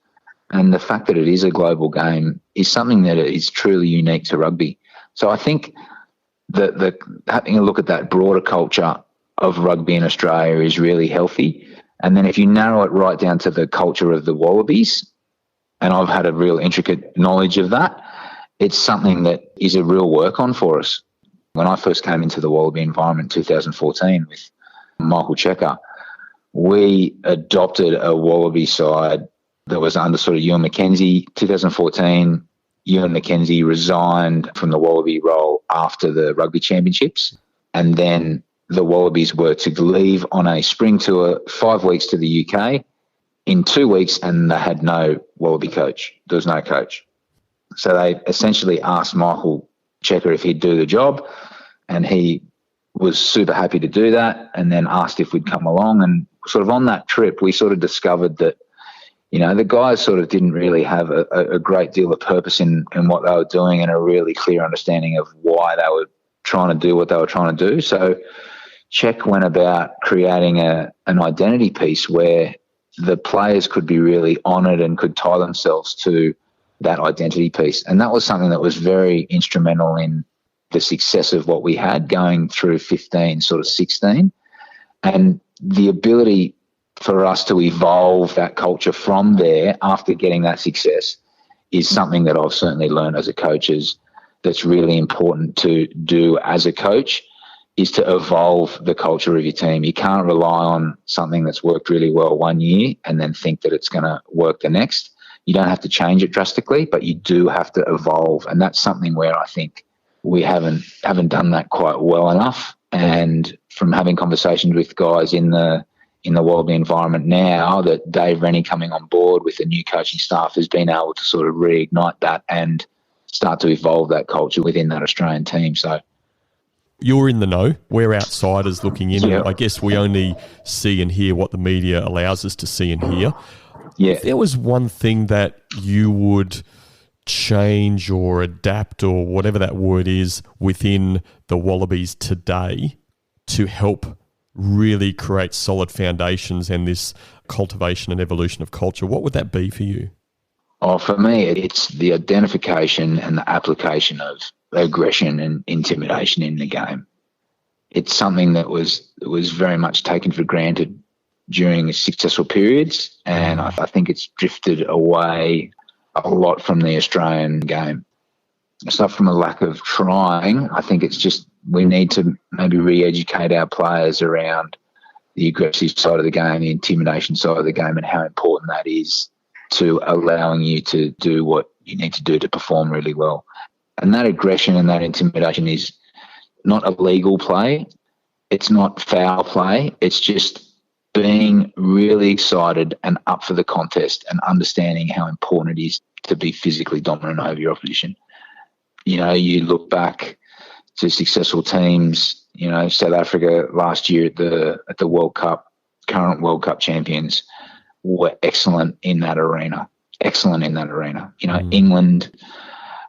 [SPEAKER 2] And the fact that it is a global game is something that is truly unique to rugby. So I think that having a look at that broader culture of rugby in Australia is really healthy. And then if you narrow it right down to the culture of the Wallabies, and I've had a real intricate knowledge of that, it's something that is a real work on for us. When I first came into the Wallaby environment in 2014 with Michael Checker, we adopted a Wallaby side that was under sort of Ewan McKenzie. 2014, Ewan McKenzie resigned from the Wallaby role after the rugby championships, and then the Wallabies were to leave on a spring tour, 5 weeks to the UK, in 2 weeks, and they had no Wallaby coach. There was no coach. So they essentially asked Michael Checker if he'd do the job, and he was super happy to do that, and then asked if we'd come along. And sort of on that trip, we sort of discovered that, you know, the guys sort of didn't really have a great deal of purpose in what they were doing and a really clear understanding of why they were trying to do what they were trying to do. So Czech went about creating an identity piece where the players could be really honoured and could tie themselves to that identity piece. And that was something that was very instrumental in the success of what we had going through 15, sort of 16. And the ability for us to evolve that culture from there after getting that success is something that I've certainly learned as a coach that's really important to do as a coach, is to evolve the culture of your team. You can't rely on something that's worked really well one year and then think that it's going to work the next. You don't have to change it drastically, but you do have to evolve. And that's something where I think we haven't done that quite well enough. And from having conversations with guys in the Wallaby environment now, that Dave Rennie coming on board with the new coaching staff has been able to sort of reignite that and start to evolve that culture within that Australian team. So
[SPEAKER 1] you're in the know. We're outsiders looking in.
[SPEAKER 2] Yeah.
[SPEAKER 1] I guess we only see and hear what the media allows us to see and hear.
[SPEAKER 2] Yeah.
[SPEAKER 1] If there was one thing that you would change or adapt or whatever that word is within the Wallabies today to help really create solid foundations and this cultivation and evolution of culture, what would that be for you?
[SPEAKER 2] Oh, for me, it's the identification and the application of aggression and intimidation in the game. It's something that was very much taken for granted during successful periods, and I think it's drifted away a lot from the Australian game. It's not from a lack of trying. I think it's just we need to maybe re-educate our players around the aggressive side of the game, the intimidation side of the game, and how important that is to allowing you to do what you need to do to perform really well. And that aggression and that intimidation is not a legal play. It's not foul play. It's just being really excited and up for the contest and understanding how important it is to be physically dominant over your opposition. You know, you look back to successful teams, you know, South Africa last year at the World Cup, current World Cup champions, were excellent in that arena. You know, England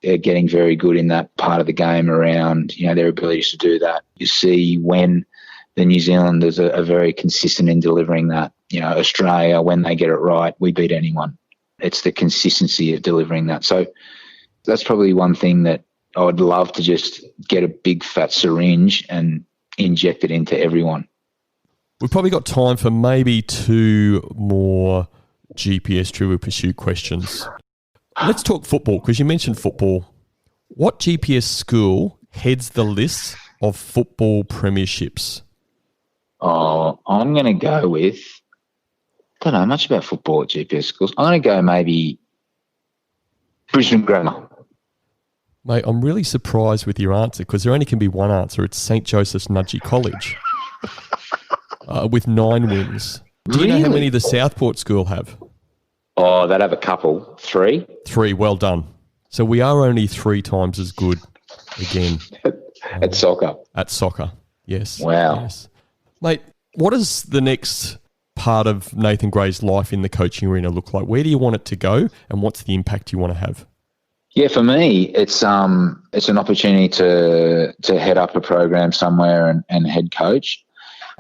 [SPEAKER 2] are getting very good in that part of the game around, you know, their abilities to do that. You see when the New Zealanders are very consistent in delivering that. You know, Australia, when they get it right, we beat anyone. It's the consistency of delivering that. So that's probably one thing that I would love to just get a big fat syringe and inject it into everyone.
[SPEAKER 1] We've probably got time for maybe 2 more GPS Trivial Pursuit questions. Let's talk football, because you mentioned football. What GPS school heads the list of football premierships?
[SPEAKER 2] Oh, I'm going to go with, I don't know much about football at GPS schools. I'm going to go maybe Brisbane Grammar.
[SPEAKER 1] Mate, I'm really surprised with your answer, because there only can be one answer. It's St. Joseph's Nudgee College with 9 wins. Do you know how many the Southport School have?
[SPEAKER 2] Oh, they'd have a couple. 3?
[SPEAKER 1] 3, well done. So we are only 3 times as good again.
[SPEAKER 2] At soccer.
[SPEAKER 1] At soccer, yes.
[SPEAKER 2] Wow.
[SPEAKER 1] Yes. Mate, what does the next part of Nathan Gray's life in the coaching arena look like? Where do you want it to go, and what's the impact you want to have?
[SPEAKER 2] Yeah, for me, it's an opportunity to head up a program somewhere and head coach.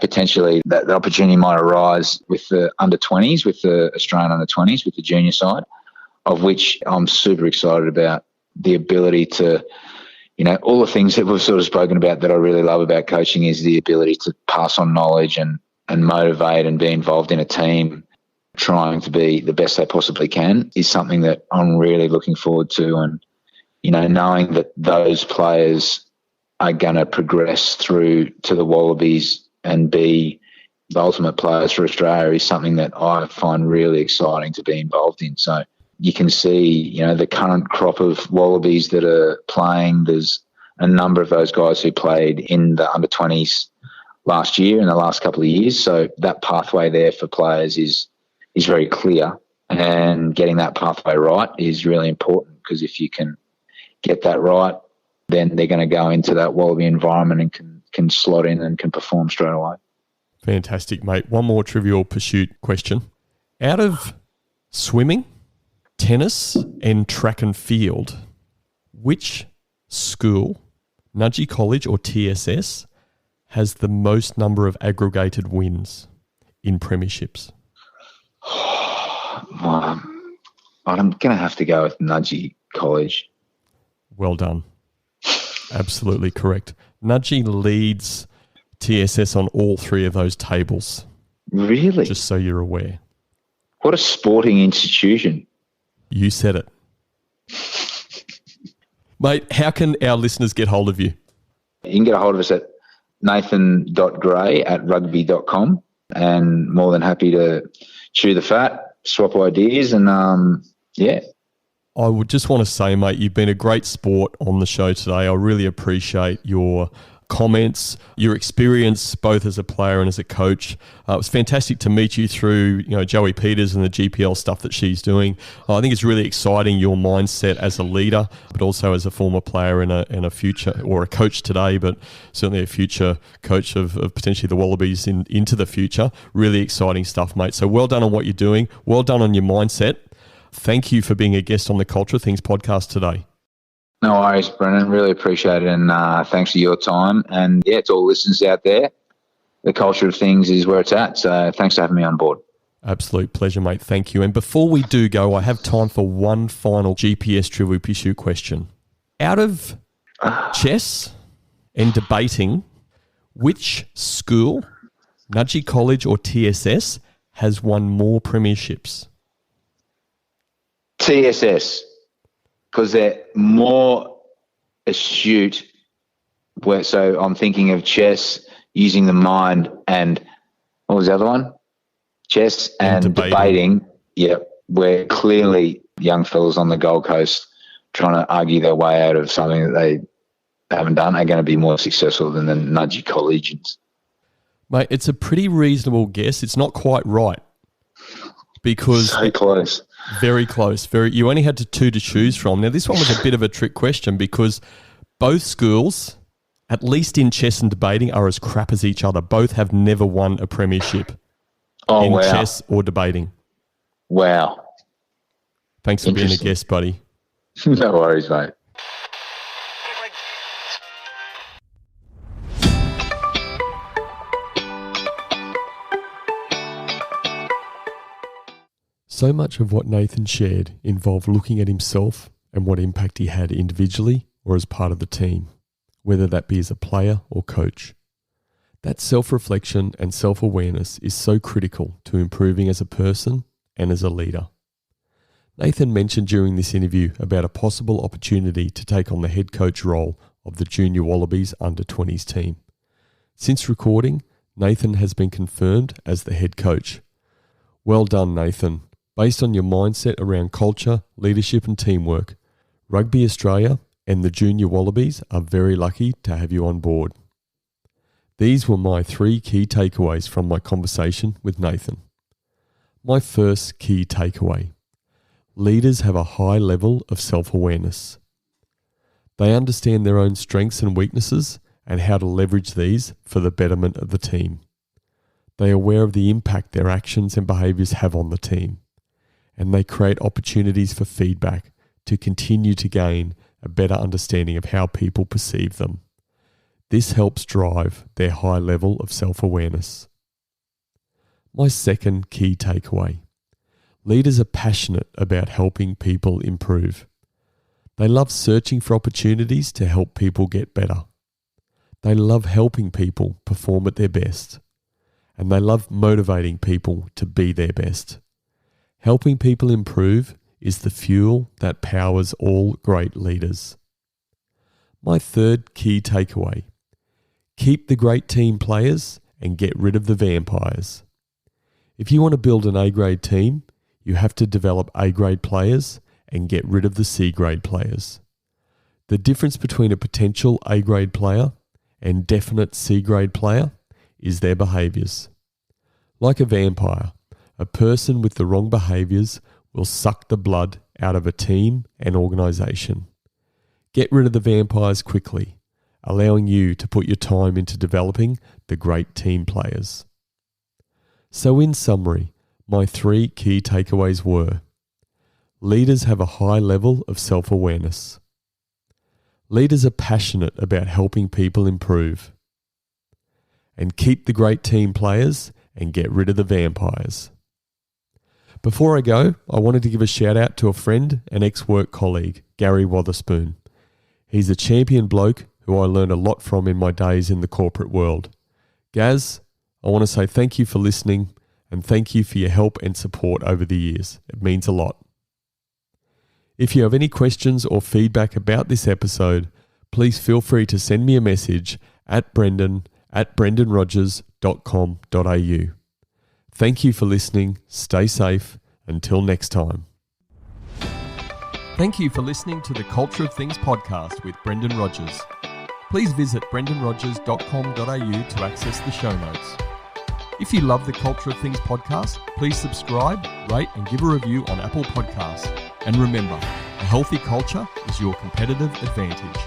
[SPEAKER 2] Potentially, that the opportunity might arise with the under-20s, with the Australian under-20s, with the junior side, of which I'm super excited about. The ability to, all the things that we've sort of spoken about that I really love about coaching is the ability to pass on knowledge and motivate and be involved in a team, trying to be the best they possibly can, is something that I'm really looking forward to. And, knowing that those players are going to progress through to the Wallabies and be the ultimate players for Australia is something that I find really exciting to be involved in. So you can see, the current crop of Wallabies that are playing. There's a number of those guys who played in the under-20s last year, in the last couple of years. So that pathway there for players is very clear, and getting that pathway right is really important, because if you can get that right, then they're going to go into that Wallaby environment and can slot in and can perform straight away.
[SPEAKER 1] Fantastic, mate. One more trivial pursuit question. Out of swimming, tennis and track and field, which school, Nudgee College or TSS, has the most number of aggregated wins in premierships?
[SPEAKER 2] I'm going to have to go with Nudgee College.
[SPEAKER 1] Well done. Absolutely correct. Nudgee leads TSS on all three of those tables.
[SPEAKER 2] Really?
[SPEAKER 1] Just so you're aware.
[SPEAKER 2] What a sporting institution.
[SPEAKER 1] You said it. Mate, how can our listeners get hold of you?
[SPEAKER 2] You can get a hold of us at nathan.gray@rugby.com, and more than happy to chew the fat, swap ideas, and yeah.
[SPEAKER 1] I would just want to say, mate, you've been a great sport on the show today. I really appreciate your comments, your experience both as a player and as a coach. It was fantastic to meet you through, Joey Peters and the GPL stuff that she's doing. I think it's really exciting, your mindset as a leader, but also as a former player and a future, or a coach today, but certainly a future coach of potentially the Wallabies into the future. Really exciting stuff, mate. So well done on what you're doing. Well done on your mindset. Thank you for being a guest on the Culture Things podcast today.
[SPEAKER 2] No worries, Brennan. Really appreciate it, and thanks for your time. And yeah, to all listeners out there, the culture of things is where it's at. So thanks for having me on board.
[SPEAKER 1] Absolute pleasure, mate. Thank you. And before we do go, I have time for one final GPS Trivial Pursuit question. Out of chess and debating, which school, Nudgee College or TSS, has won more premierships?
[SPEAKER 2] TSS, because they're more astute. So I'm thinking of chess, using the mind, and what was the other one? Chess and debating. Yeah, where clearly young fellas on the Gold Coast trying to argue their way out of something that they haven't done are going to be more successful than the Nudgee Collegians.
[SPEAKER 1] Mate, it's a pretty reasonable guess. It's not quite right, because
[SPEAKER 2] so close.
[SPEAKER 1] Very close. You only had two to choose from. Now, this one was a bit of a trick question, because both schools, at least in chess and debating, are as crap as each other. Both have never won a premiership in chess or debating.
[SPEAKER 2] Wow.
[SPEAKER 1] Thanks for being a guest, buddy.
[SPEAKER 2] No worries, mate.
[SPEAKER 1] So much of what Nathan shared involved looking at himself and what impact he had individually or as part of the team, whether that be as a player or coach. That self-reflection and self-awareness is so critical to improving as a person and as a leader. Nathan mentioned during this interview about a possible opportunity to take on the head coach role of the Junior Wallabies under-20s team. Since recording, Nathan has been confirmed as the head coach. Well done, Nathan. Based on your mindset around culture, leadership and teamwork, Rugby Australia and the Junior Wallabies are very lucky to have you on board. These were my 3 key takeaways from my conversation with Nathan. My first key takeaway: leaders have a high level of self-awareness. They understand their own strengths and weaknesses and how to leverage these for the betterment of the team. They are aware of the impact their actions and behaviours have on the team, and they create opportunities for feedback to continue to gain a better understanding of how people perceive them. This helps drive their high level of self-awareness. My second key takeaway: leaders are passionate about helping people improve. They love searching for opportunities to help people get better. They love helping people perform at their best. And they love motivating people to be their best. Helping people improve is the fuel that powers all great leaders. My third key takeaway: keep the great team players and get rid of the vampires. If you want to build an A-grade team, you have to develop A-grade players and get rid of the C-grade players. The difference between a potential A-grade player and definite C-grade player is their behaviours. Like a vampire, a person with the wrong behaviours will suck the blood out of a team and organisation. Get rid of the vampires quickly, allowing you to put your time into developing the great team players. So in summary, my 3 key takeaways were: leaders have a high level of self-awareness. Leaders are passionate about helping people improve. And keep the great team players and get rid of the vampires. Before I go, I wanted to give a shout out to a friend and ex-work colleague, Gary Wotherspoon. He's a champion bloke who I learned a lot from in my days in the corporate world. Gaz, I want to say thank you for listening and thank you for your help and support over the years. It means a lot. If you have any questions or feedback about this episode, please feel free to send me a message at brendan@brendanrogers.com.au. Thank you for listening. Stay safe. Until next time. Thank you for listening to the Culture of Things podcast with Brendan Rogers. Please visit brendanrogers.com.au to access the show notes. If you love the Culture of Things podcast, please subscribe, rate and give a review on Apple Podcasts. And remember, a healthy culture is your competitive advantage.